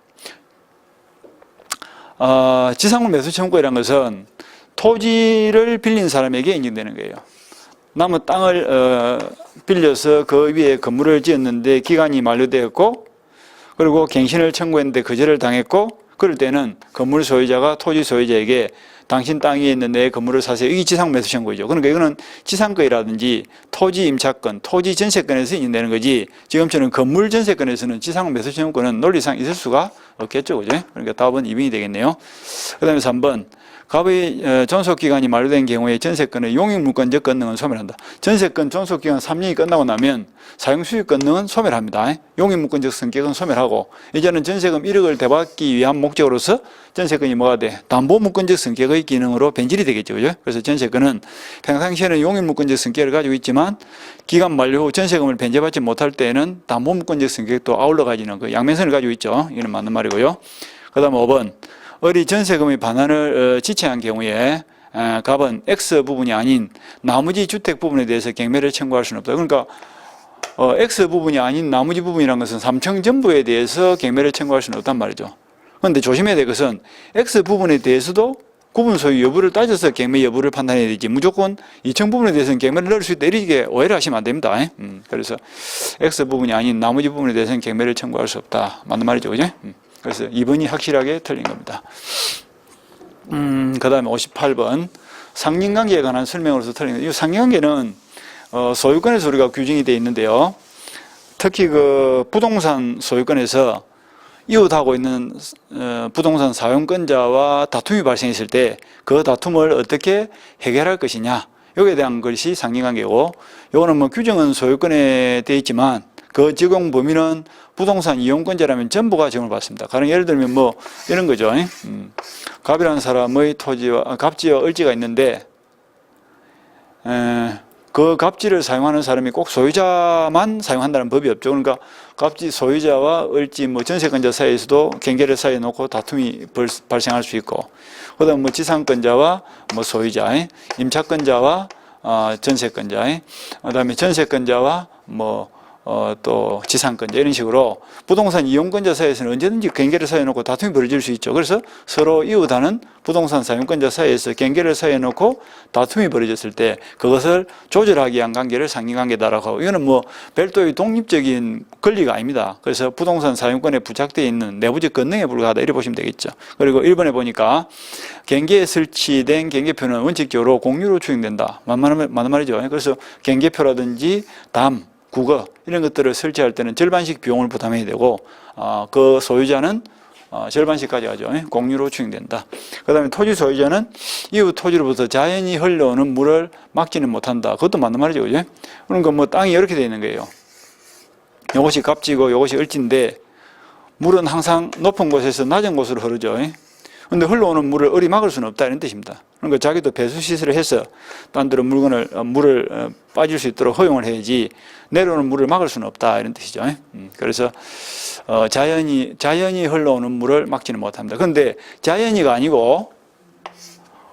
Speaker 1: 지상물 매수 청구이라는 것은 토지를 빌린 사람에게 인정되는 거예요. 남의 땅을 빌려서 그 위에 건물을 지었는데 기간이 만료되었고 그리고 갱신을 청구했는데 거절을 당했고 그럴 때는 건물 소유자가 토지 소유자에게 당신 땅 위에 있는 내 건물을 사세요. 이게 지상 매수 청구이죠. 그러니까 이거는 지상권이라든지 토지 임차권, 토지 전세권에서 인정되는 거지 지금처럼 건물 전세권에서는 지상 매수 청구권은 논리상 있을 수가 없겠죠. 그죠? 그러니까 답은 2번이 되겠네요. 그 다음에 3번. 갑의 존속기간이 만료된 경우에 전세권의 용익물권적 권능은 소멸한다. 전세권 존속기간 3년이 끝나고 나면 사용수익 권능은 소멸합니다. 용익물권적 성격은 소멸하고 이제는 전세금 1억을 되받기 위한 목적으로서 전세권이 뭐가 돼? 담보물권적 성격의 기능으로 변질이 되겠죠. 그죠? 그래서 전세권은 평상시에는 용익물권적 성격을 가지고 있지만 기간 만료 후 전세금을 변제받지 못할 때에는 담보물권적 성격도 아울러 가지는 그 양면성을 가지고 있죠. 이건 맞는 말이고요. 그 다음 5번. 을이 전세금의 반환을 지체한 경우에 갑은 X 부분이 아닌 나머지 주택 부분에 대해서 경매를 청구할 수는 없다. 그러니까 X 부분이 아닌 나머지 부분이라는 것은 3층 전부에 대해서 경매를 청구할 수는 없단 말이죠. 그런데 조심해야 될 것은 X 부분에 대해서도 구분 소유 여부를 따져서 경매 여부를 판단해야 되지 무조건 2층 부분에 대해서는 경매를 넣을 수 있다 이렇게 오해를 하시면 안 됩니다. 그래서 X 부분이 아닌 나머지 부분에 대해서는 경매를 청구할 수 없다. 맞는 말이죠. 그죠? 그래서 2번이 확실하게 틀린 겁니다. 그 다음에 58번. 상린관계에 관한 설명으로서 틀린 겁니다. 이 상린관계는 소유권에서 우리가 규정이 되어 있는데요. 특히 그 부동산 소유권에서 이웃하고 있는 부동산 사용권자와 다툼이 발생했을 때 그 다툼을 어떻게 해결할 것이냐. 여기에 대한 것이 상린관계고 이거는 뭐 규정은 소유권에 되어 있지만 그 적용 범위는 부동산 이용권자라면 전부가 적용을 받습니다. 가령 예를 들면 뭐 이런 거죠. 갑이라는 사람의 토지와 갑지와 을지가 있는데 그 갑지를 사용하는 사람이 꼭 소유자만 사용한다는 법이 없죠. 그러니까 갑지 소유자와 을지 뭐 전세권자 사이에서도 경계를 사이에 놓고 다툼이 발생할 수 있고 그다음 뭐 지상권자와 뭐 소유자, 임차권자와 전세권자, 그다음에 전세권자와 또 지상권자 이런 식으로 부동산 이용권자 사이에서는 언제든지 경계를 사이해놓고 다툼이 벌어질 수 있죠. 그래서 서로 이웃하는 부동산 사용권자 사이에서 경계를 사이해놓고 다툼이 벌어졌을 때 그것을 조절하기 위한 관계를 상린관계다라고 하고 이거는 뭐 별도의 독립적인 권리가 아닙니다. 그래서 부동산 사용권에 부착되어 있는 내부적 권능에 불과하다 이렇게 보시면 되겠죠. 그리고 1번에 보니까 경계에 설치된 경계표는 원칙적으로 공유로 추정된다. 맞는 말이죠. 그래서 경계표라든지 담 국어 이런 것들을 설치할 때는 절반씩 비용을 부담해야 되고 그 소유자는 절반씩 가져가죠. 공유로 추정된다. 그 다음에 토지 소유자는 이웃 토지로부터 자연히 흘러오는 물을 막지는 못한다. 그것도 맞는 말이죠. 그죠? 그러니까 뭐 땅이 이렇게 되어 있는 거예요. 이것이 갑지고 이것이 을지인데 물은 항상 높은 곳에서 낮은 곳으로 흐르죠. 근데 흘러오는 물을 을이 막을 수는 없다 이런 뜻입니다. 그러니까 자기도 배수 시설을 해서 딴 데로 물을 빠질 수 있도록 허용을 해야지 내려오는 물을 막을 수는 없다 이런 뜻이죠. 그래서 자연히 흘러오는 물을 막지는 못합니다. 그런데 자연이가 아니고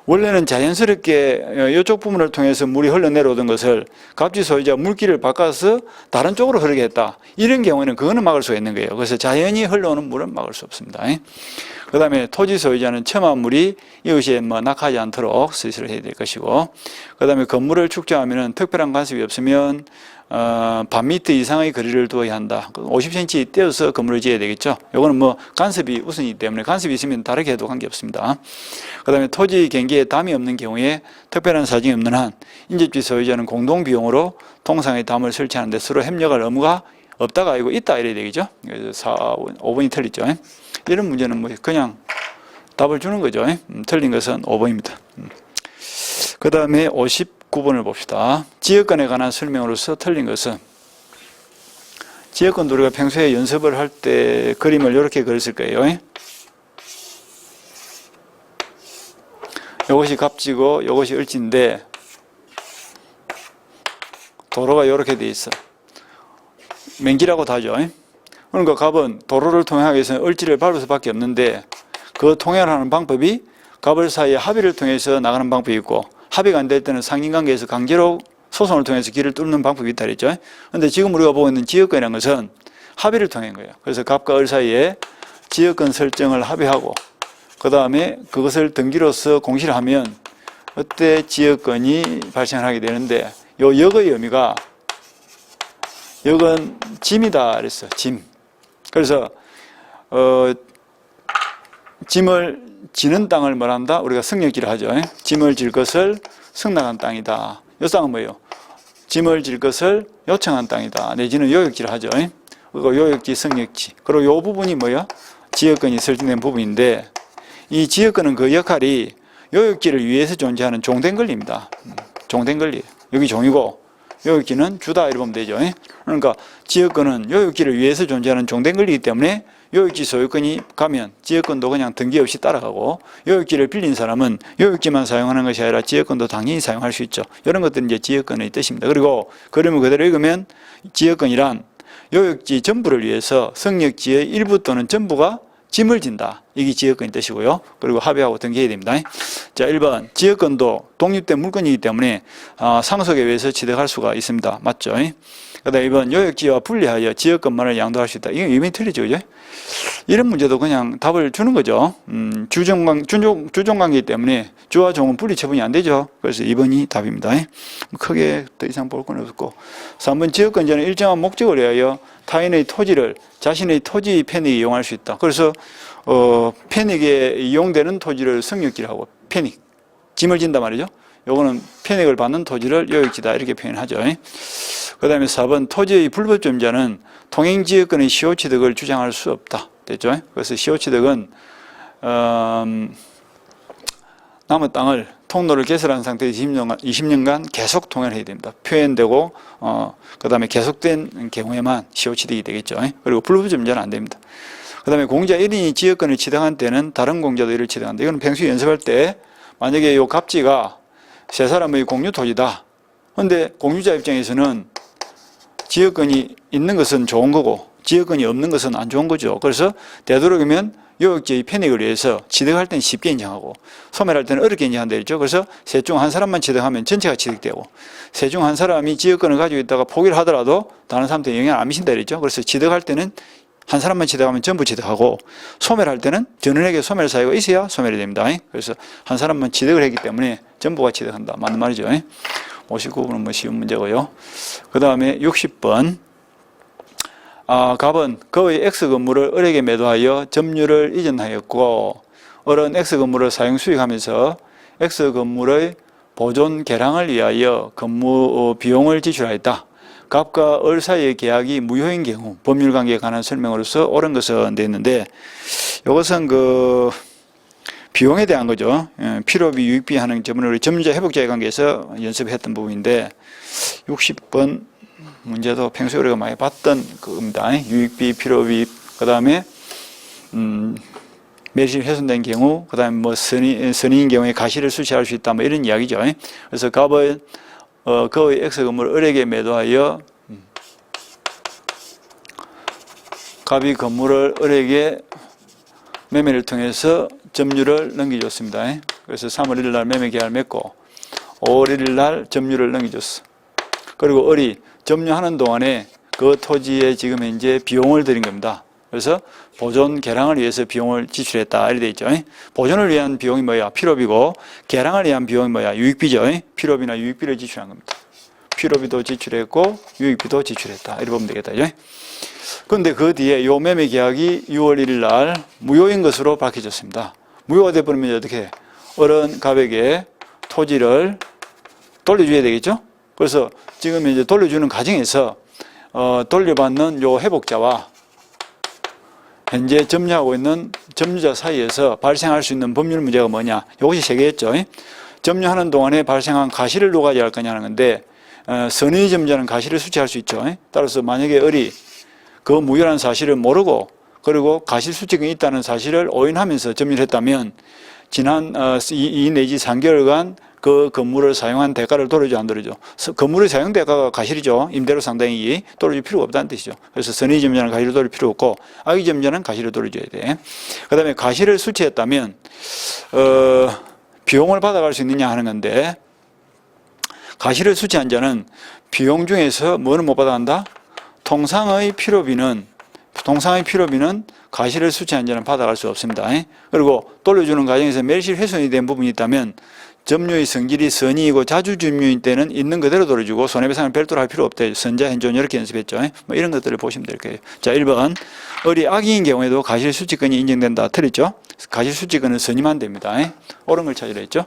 Speaker 1: 원래는 자연스럽게 이쪽 부분을 통해서 물이 흘러내려오던 것을 갑지 소유자가 물길을 바꿔서 다른 쪽으로 흐르게 했다. 이런 경우에는 그거는 막을 수가 있는 거예요. 그래서 자연히 흘러오는 물은 막을 수 없습니다. 그 다음에 토지 소유자는 첨화물이 이웃에 낙하지 않도록 시설을 해야 될 것이고 그 다음에 건물을 축조하면 특별한 간섭이 없으면 반 미터 이상의 거리를 두어야 한다. 50cm 떼어서 건물을 지어야 되겠죠. 이거는 뭐 간섭이 우선이기 때문에 간섭이 있으면 다르게 해도 관계없습니다. 그 다음에 토지 경계에 담이 없는 경우에 특별한 사정이 없는 한 인접지 소유자는 공동 비용으로 통상의 담을 설치하는 데 서로 협력할 의무가 없다가 아니고 있다 이래야 되겠죠. 그래서 5번이 틀리죠. 이런 문제는 뭐 그냥 답을 주는 거죠. 틀린 것은 5번입니다. 그 다음에 59번을 봅시다. 지역권에 관한 설명으로서 틀린 것은 지역권도 우리가 평소에 연습을 할 때 그림을 이렇게 그렸을 거예요. 이것이 갑지고 이것이 을지인데 도로가 이렇게 돼 있어. 맹지라고 하죠. 그러니까 갑은 도로를 통행하기 위해서는 을지를 밟을 수밖에 없는데 그 통행을 하는 방법이 갑을 사이에 합의를 통해서 나가는 방법이 있고 합의가 안 될 때는 상인관계에서 강제로 소송을 통해서 길을 뚫는 방법이 있다 그랬죠. 그런데 지금 우리가 보고 있는 지역권이라는 것은 합의를 통한 거예요. 그래서 갑과 을 사이에 지역권 설정을 합의하고 그 다음에 그것을 등기로서 공시를 하면 그때 지역권이 발생을 하게 되는데 요 역의 의미가 역은 짐이다 그랬어. 짐. 그래서 짐을 지는 땅을 뭐란다? 우리가 승역지를 하죠. 짐을 질 것을 승낙한 땅이다. 요 땅은 뭐예요? 짐을 질 것을 요청한 땅이다. 내지는 요역지를 하죠. 그리고 요역지, 승역지. 그리고 요 부분이 뭐야? 지역권이 설정된 부분인데 이 지역권은 그 역할이 요역지를 위해서 존재하는 종된 권리입니다. 종된 권리. 여기 종이고 요역지는 주다 이렇게 보면 되죠. 그러니까 지역권은 요역지를 위해서 존재하는 종된 권리이기 때문에 요역지 소유권이 가면 지역권도 그냥 등기 없이 따라가고 요역지를 빌린 사람은 요역지만 사용하는 것이 아니라 지역권도 당연히 사용할 수 있죠. 이런 것들은 이제 지역권의 뜻입니다. 그리고 그림을 그대로 읽으면 지역권이란 요역지 전부를 위해서 성역지의 일부 또는 전부가 짐을 진다. 이게 지역권의 뜻이고요. 그리고 합의하고 등기해야 됩니다. 자, 1번 지역권도 독립된 물건이기 때문에 상속에 의해서 취득할 수가 있습니다. 맞죠? 그 다음에 2번 요역지와 분리하여 지역권만을 양도할 수 있다. 이건 의미 틀리죠. 그죠? 이런 문제도 그냥 답을 주는 거죠. 주종관계이기 때문에 주와 종은 분리 처분이 안 되죠. 그래서 2번이 답입니다. 크게 더 이상 볼 건 없고 3번 지역권자는 일정한 목적을 위하여 타인의 토지를 자신의 토지 편익에 이용할 수 있다. 그래서 편익에 이용되는 토지를 성역지를 하고 편익, 짐을 진단 말이죠. 요거는 편익을 받는 토지를 요역지다 이렇게 표현하죠. 그 다음에 4번 토지의 불법점자는 통행지역권의 시효취득을 주장할 수 없다. 됐죠? 그래서 시효취득은 남의 땅을 통로를 개설한 상태에서 20년간 계속 통행을 해야 됩니다. 표현되고 그 다음에 계속된 경우에만 시효취득이 되겠죠. 그리고 불법점자는 안 됩니다. 그 다음에 공자 1인이 지역권을 취득한 때는 다른 공자도 이를 취득한다. 이건 평소에 연습할 때 만약에 이 갑지가 세 사람의 공유 토지다. 그런데 공유자 입장에서는 지역권이 있는 것은 좋은 거고 지역권이 없는 것은 안 좋은 거죠. 그래서 되도록이면 요역지의 편익을 위해서 취득할 때는 쉽게 인정하고 소멸할 때는 어렵게 인정한다 했죠. 그래서 셋 중 한 사람만 취득하면 전체가 취득되고 셋 중 한 사람이 지역권을 가지고 있다가 포기를 하더라도 다른 사람한테 영향을 안 미친다 했죠. 그래서 취득할 때는 한 사람만 취득하면 전부 취득하고 소멸할 때는 전원에게 소멸 사유가 있어야 소멸이 됩니다. 그래서 한 사람만 취득을 했기 때문에 전부가 취득한다. 맞는 말이죠. 59번은 뭐 쉬운 문제고요. 그 다음에 60번 갑은 그의 X 건물을 을에게 매도하여 점유를 이전하였고 을은 X 건물을 사용 수익하면서 X 건물의 보존 개량을 위하여 건물 비용을 지출하였다. 갑과 을 사이의 계약이 무효인 경우 법률관계에 관한 설명으로서 옳은 것은 됐는데 이것은 그 비용에 대한 거죠. 필요비, 유익비 하는 점은 우리 점유자 회복자의 관계에서 연습했던 부분인데 60번 문제도 평소에 우리가 많이 봤던 그겁니다. 유익비, 필요비, 그 다음에 매실 훼손된 경우, 그 다음에 뭐 선인인 경우에 가시를 수취할 수 있다, 뭐 이런 이야기죠. 그래서 갑은 그의 X 건물을 을에게 매도하여 갑이 건물을 을에게 매매를 통해서 점유를 넘겨줬습니다. 그래서 3월 1일 날 매매 계약을 맺고 5월 1일 날 점유를 넘겨줬어. 그리고 을이 점유하는 동안에 그 토지에 지금 현재 비용을 들인 겁니다. 그래서 보존 개량을 위해서 비용을 지출했다 이렇게 돼 있죠. 보존을 위한 비용이 뭐야? 필요비고 개량을 위한 비용이 뭐야? 유익비죠. 필요비나 유익비를 지출한 겁니다. 필요비도 지출했고 유익비도 지출했다 이렇게 보면 되겠다. 그런데 그 뒤에 요 매매 계약이 6월 1일 날 무효인 것으로 밝혀졌습니다. 무효가 되어버리면 어떻게? 을은 갑에게 토지를 돌려줘야 되겠죠? 그래서 지금 이제 돌려주는 과정에서 돌려받는 요 회복자와 현재 점유하고 있는 점유자 사이에서 발생할 수 있는 법률 문제가 뭐냐? 이것이 세 개였죠. 점유하는 동안에 발생한 가시를 누가 가져갈 거냐는 건데 선의 점유자는 가시를 수취할 수 있죠. 따라서 만약에 을이 그 무효라는 사실을 모르고 그리고 가실수취권이 있다는 사실을 오인하면서 점유를 했다면 지난 2 내지 3개월간 그 건물을 사용한 대가를 돌려줘, 안 돌려줘? 건물의 사용 대가가 가실이죠. 임대료 상당히 돌려줄 필요가 없다는 뜻이죠. 그래서 선의점자는 가실을 돌릴 필요 없고 악의점자는 가실을 돌려줘야 돼. 그 다음에 가실을 수취했다면 비용을 받아갈 수 있느냐 하는 건데, 가실을 수취한 자는 비용 중에서 뭐는 못 받아간다? 통상의 필요비는 가실을 수취한 자는 받아갈 수 없습니다. 그리고 돌려주는 과정에서 매실 훼손이 된 부분이 있다면 점유의 성질이 선의이고 자주점유인 때는 있는 그대로 돌려주고 손해배상을 별도로 할 필요 없다. 선자, 현존 이렇게 연습했죠. 뭐 이런 것들을 보시면 될 거예요. 자, 1번. 을이 악의인 경우에도 가실 수취권이 인정된다. 틀렸죠? 가실 수취권은 선의만 됩니다. 옳은 걸 찾으라 했죠.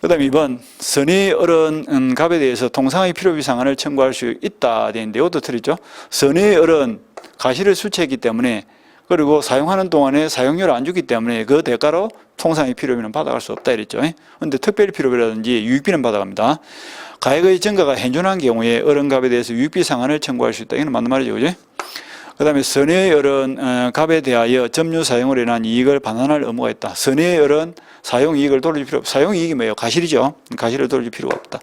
Speaker 1: 그 다음에 2번. 선의 을은 갑에 대해서 통상의 필요비 상한을 청구할 수 있다. 되는데 이것도 틀렸죠. 선의 을은 가실을 수취했기 때문에, 그리고 사용하는 동안에 사용료를 안 주기 때문에 그 대가로 통상의 필요비는 받아갈 수 없다 이랬죠. 그런데 특별 필요비라든지 유익비는 받아갑니다. 가액의 증가가 현존한 경우에 을은갑에 대해서 유익비 상한을 청구할 수 있다. 이건 맞는 말이죠. 그죠? 그 다음에 선의 을은 갑에 대하여 점유 사용으로 인한 이익을 반환할 의무가 있다. 선의 을은 사용 이익을 돌릴 필요 없다. 사용 이익이 뭐예요? 가실이죠. 가실을 돌릴 필요가 없다.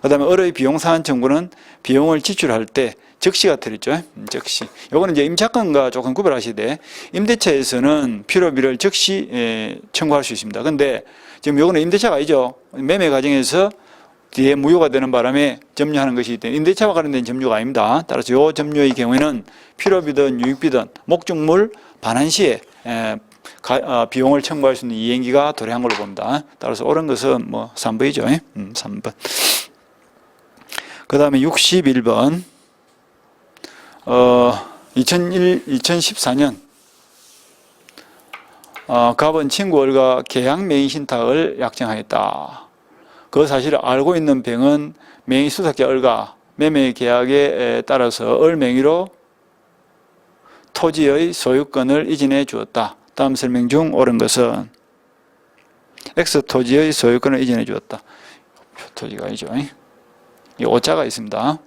Speaker 1: 그 다음에 을의 비용 상한 청구는 비용을 지출할 때 즉시가 틀렸죠. 즉시. 요거는 이제 임차권과 조금 구별하시되, 임대차에서는 필요비를 즉시 청구할 수 있습니다. 근데 지금 요거는 임대차가 아니죠. 매매 과정에서 뒤에 무효가 되는 바람에 점유하는 것이기 때문에 임대차와 관련된 점유가 아닙니다. 따라서 요 점유의 경우에는 필요비든 유익비든 목적물 반환 시에 비용을 청구할 수 있는 이행기가 도래한 걸로 봅니다. 따라서 옳은 것은 뭐 3번이죠. 3번. 그 다음에 61번. 2014년 갑은 친구 을과 계약 명의 신탁을 약정하였다. 그 사실을 알고 있는 병은 명의 수탁자 을과 매매 계약에 따라서 을 명의로 토지의 소유권을 이전해 주었다. 다음 설명 중 옳은 것은 X 토지의 소유권을 이전해 주었다. 토지가 아니죠. 이 오자가 있습니다.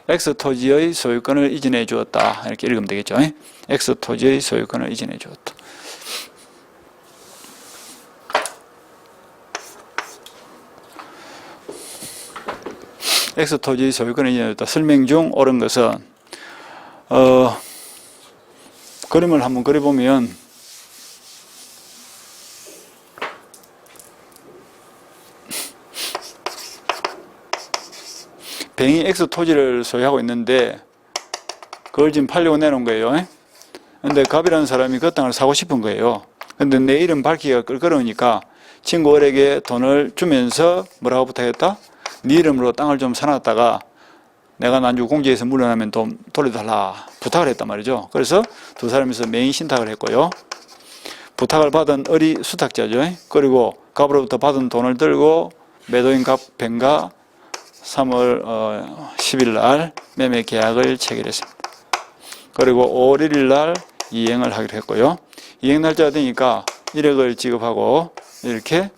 Speaker 1: X 토지의 소유권을 이전해 주었다. 이렇게 읽으면 되겠죠. X 토지의 소유권을 이전해 주었다. X 토지의 소유권을 이전해 주었다. 설명 중 옳은 것은 그림을 한번 그려보면 뱅이 X 토지를 소유하고 있는데 그걸 지금 팔려고 내놓은 거예요. 근데 갑이라는 사람이 그 땅을 사고 싶은 거예요. 근데 내 이름 밝히기가 껄끄러우니까 친구 을에게 돈을 주면서 뭐라고 부탁했다? 네 이름으로 땅을 좀 사놨다가 내가 나중에 공제해서 물러나면 돈 돌려달라 부탁을 했단 말이죠. 그래서 두 사람이서 맹의 신탁을 했고요. 부탁을 받은 을이 수탁자죠. 그리고 갑으로부터 받은 돈을 들고 매도인 갑 뱅가 3월 10일 날 매매 계약을 체결했습니다. 그리고 5월 1일 날 이행을 하기로 했고요. 이행 날짜가 되니까 1억을 지급하고 이렇게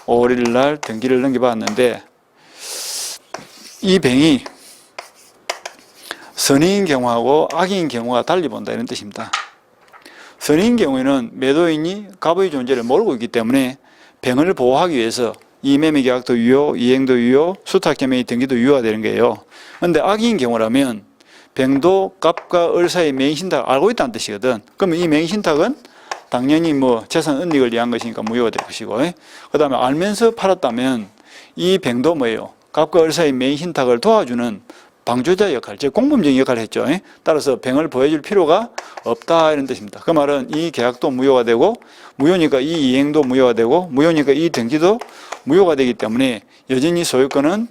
Speaker 1: 5월 1일 날 등기를 넘겨봤는데, 이 병이 선의인 경우하고 악의인 경우가 달리 본다 이런 뜻입니다. 선의인 경우에는 매도인이 갑의 존재를 모르고 있기 때문에 병을 보호하기 위해서 이 매매 계약도 유효, 이행도 유효, 수탁자매의 등기도 유효가 되는 거예요. 그런데 악의인 경우라면 병도 갑과 을 사이의 맹신탁을 알고 있다는 뜻이거든. 그러면 이 맹신탁은 당연히 뭐 재산 은닉을 위한 것이니까 무효가 될 것이고, 그 다음에 알면서 팔았다면 이 병도 뭐예요? 갑과 을 사이의 맹신탁을 도와주는 방조자 역할, 즉 공범적인 역할을 했죠. 따라서 병을 보여줄 필요가 없다 이런 뜻입니다. 그 말은 이 계약도 무효가 되고, 무효니까 이 이행도 무효가 되고, 무효니까 이 등기도 무효가 되기 때문에 여전히 소유권은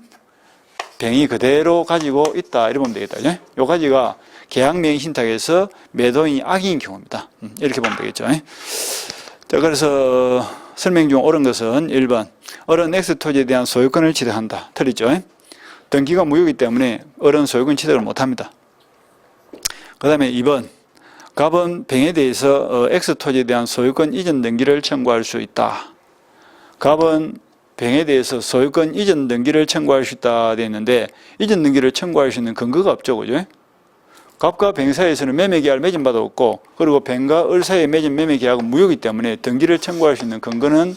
Speaker 1: 병이 그대로 가지고 있다 이렇게 보면 되겠다. 요 가지가 계약 명의 신탁에서 매도인이 악의인 경우입니다. 이렇게 보면 되겠죠. 자, 그래서 설명 중 옳은 것은 1번 을은 X 토지에 대한 소유권을 취득한다. 틀리죠. 등기가 무효이기 때문에 을은 소유권 취득을 못합니다. 그 다음에 2번 갑은 병에 대해서 X 토지에 대한 소유권 이전 등기를 청구할 수 있다. 갑은 병에 대해서 소유권 이전 등기를 청구할 수 있다 되어 있는데, 이전 등기를 청구할 수 있는 근거가 없죠. 그죠? 갑과 병 사이에서는 매매 계약을 맺은 바도 없고, 그리고 병과 을 사이에 맺은 매매 계약은 무효이기 때문에 등기를 청구할 수 있는 근거는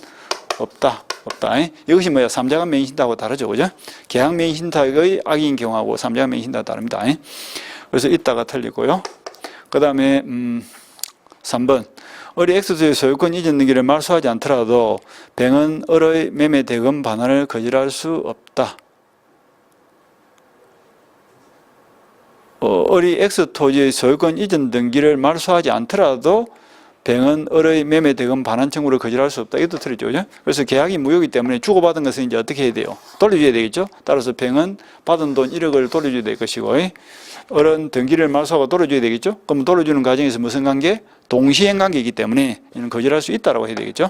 Speaker 1: 없다. 없다. 이것이 뭐야? 삼자간 맹신탁하고 다르죠. 그죠? 계약 맹신탁의 악인 경우하고 삼자간 맹신탁 다릅니다. 그래서 있다가 틀리고요. 그 다음에 3번 을이 X소의 소유권 이전 등기를 말소하지 않더라도 뱅은 을의 매매 대금 반환을 거절할 수 없다. 을이 X 토지의 소유권 이전 등기를 말소하지 않더라도 뱅은 을의 매매 대금 반환 청구를 거절할 수 없다. 이것도 틀리죠. 그죠? 그래서 계약이 무효이기 때문에 주고받은 것은 이제 어떻게 해야 돼요? 돌려줘야 되겠죠? 따라서 뱅은 받은 돈 1억을 돌려줘야 될 것이고, 을은 등기를 말소하고 돌려줘야 되겠죠? 그럼 돌려주는 과정에서 무슨 관계? 동시행 관계이기 때문에 이는 거절할 수 있다고 해야 되겠죠?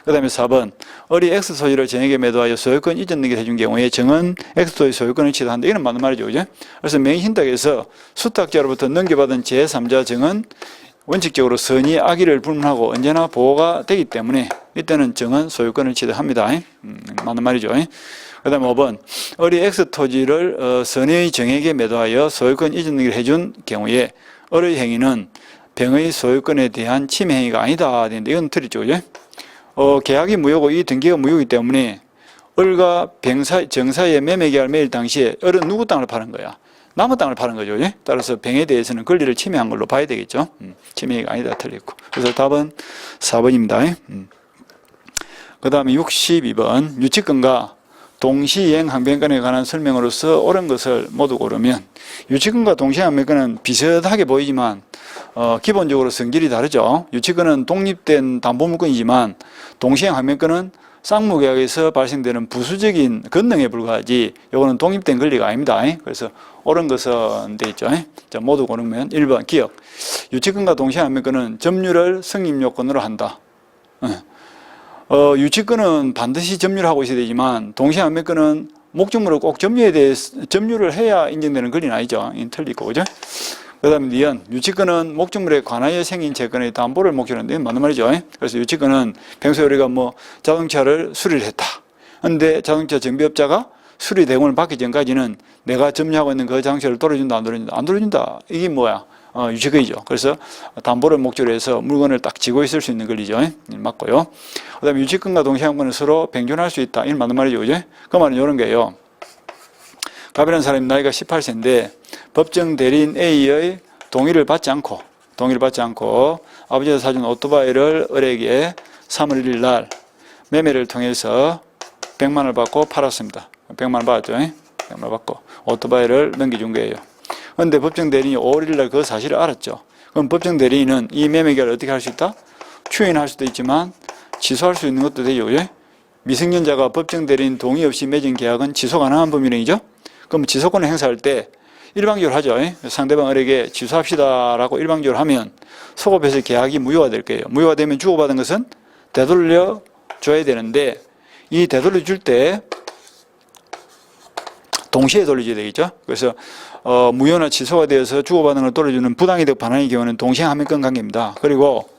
Speaker 1: 그 다음에 4번. 을이 X 소유를 정에게 매도하여 소유권 이전 등기를 해준 경우에 정은 X 소유 소유권을 취득한다. 이건 맞는 말이죠. 그죠? 그래서 맹신탁에서 수탁자로부터 넘겨받은 제3자 정은 원칙적으로 선의 악의를 불문하고 언제나 보호가 되기 때문에 이때는 정은 소유권을 취득합니다. 맞는 말이죠. 그 다음에 5번. 을이 X 토지를 선의 정에게 매도하여 소유권 이전 등기를 해준 경우에 을의 행위는 병의 소유권에 대한 침해 행위가 아니다. 이건 틀리죠. 그죠? 계약이 무효고 이 등기가 무효이기 때문에 을과 병 사이의 매매 계약을 맺을 당시에 을은 누구 땅을 파는 거야? 남의 땅을 파는 거죠. 그죠? 따라서 병에 대해서는 권리를 침해한 걸로 봐야 되겠죠. 침해가 아니다. 틀리고. 그래서 답은 4번입니다. 그 다음에 62번. 유치권과 동시이행 항변권에 관한 설명으로서 옳은 것을 모두 고르면, 유치권과 동시이행 항변권은 비슷하게 보이지만 기본적으로 성질이 다르죠. 유치권은 독립된 담보물권이지만 동시이행 항변권은 쌍무계약에서 발생되는 부수적인 권능에 불과하지 이거는 독립된 권리가 아닙니다. 그래서 옳은 것은 돼 있죠. 자, 모두 고르면 1번 기억. 유치권과 동시이행 항변권은 점유를 성립요건으로 한다. 유치권은 반드시 점유를 하고 있어야 되지만 동시이행 항변권은 목적물을 꼭 점유를 해야 인정되는 권리는 아니죠. 틀리고, 그죠? 그 다음에 니은, 유치권은 목적물에 관하여 생긴 채권의 담보를 목적으로 하는데 맞는 말이죠. 그래서 유치권은 평소에 우리가 자동차를 수리를 했다. 그런데 자동차 정비업자가 수리 대금을 받기 전까지는 내가 점유하고 있는 그 자동차를 돌려준다, 안 돌려준다? 안 돌려준다. 이게 뭐야? 유치권이죠. 그래서 담보를 목적으로 해서 물건을 딱 쥐고 있을 수 있는 권리죠. 맞고요. 그 다음에 유치권과 동시행권은 서로 병존할 수 있다. 이건 맞는 말이죠. 그죠? 그 말은 이런 거예요. 갑이라는 사람이 나이가 18세인데 법정 대리인 A의 동의를 받지 않고 아버지가 사준 오토바이를 을에게 3월 1일 날 매매를 통해서 100만 원을 받고 팔았습니다. 100만 원 받았죠. 100만 원 받고 오토바이를 넘겨준 거예요. 그런데 법정 대리인이 5월 1일 날 그 사실을 알았죠. 그럼 법정 대리인은 이 매매 계약을 어떻게 할 수 있다? 추인할 수도 있지만 취소할 수 있는 것도 되죠. 그죠? 미성년자가 법정 대리인 동의 없이 맺은 계약은 취소 가능한 법률행위죠. 그럼 취소권을 행사할 때 일방적으로 하죠. 상대방 을에게 취소합시다라고 일방적으로 하면 소급해서 계약이 무효가 될 거예요. 무효가 되면 주고받은 것은 되돌려 줘야 되는데 이 되돌려 줄 때 동시에 돌려줘야 되겠죠. 그래서 무효나 취소가 되어서 주고받은 걸 돌려주는 부당이득 반환의 경우는 동시행 항변권 관계입니다. 그리고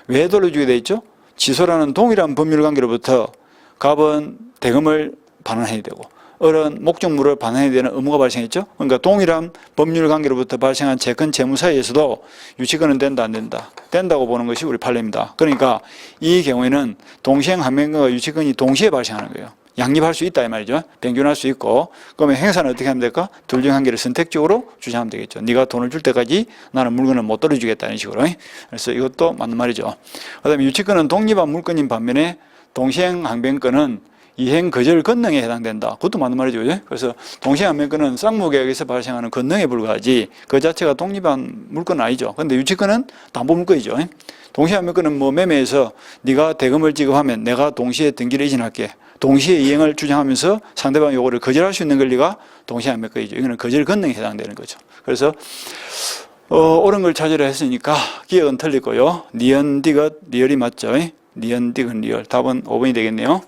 Speaker 1: 왜 돌려주게 돼 있죠? 취소라는 동일한 법률 관계로부터 갑은 대금을 반환해야 되고 을은 목적물을 반환해야 되는 의무가 발생했죠. 그러니까 동일한 법률 관계로부터 발생한 채권 채무 사이에서도 유치권은 된다, 안 된다? 된다고 보는 것이 우리 판례입니다. 그러니까 이 경우에는 동시행 항변권과 유치권이 동시에 발생하는 거예요. 양립할 수 있다 이 말이죠. 변균할 수 있고. 그러면 행사는 어떻게 하면 될까? 둘 중 한 개를 선택적으로 주장하면 되겠죠. 네가 돈을 줄 때까지 나는 물건을 못 돌려주겠다는 식으로. 그래서 이것도 맞는 말이죠. 그다음에 유치권은 독립한 물건인 반면에 동시행 항변권은 이행 거절 권능에 해당된다. 그것도 맞는 말이죠. 그죠? 그래서 동시행 항변권은 쌍무계약에서 발생하는 권능에 불과하지 그 자체가 독립한 물건은 아니죠. 그런데 유치권은 담보물건이죠. 동시행 항변권은 매매에서 네가 대금을 지급하면 내가 동시에 등기를 이전할게. 동시에 이행을 주장하면서 상대방 요구를 거절할 수 있는 권리가 동시행 항변권이죠. 이거는 거절 권능에 해당되는 거죠. 그래서 옳은 걸 찾으려 했으니까 기억은 틀리고요. 니은, 디귿, 리얼이 맞죠. 니은, 디귿, 리얼. 답은 5번이 되겠네요.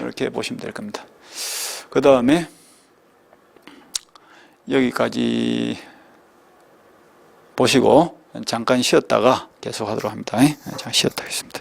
Speaker 1: 이렇게 보시면 될 겁니다. 그 다음에 여기까지 보시고 잠깐 쉬었다가 계속하도록 합니다. 잠깐 쉬었다 하겠습니다.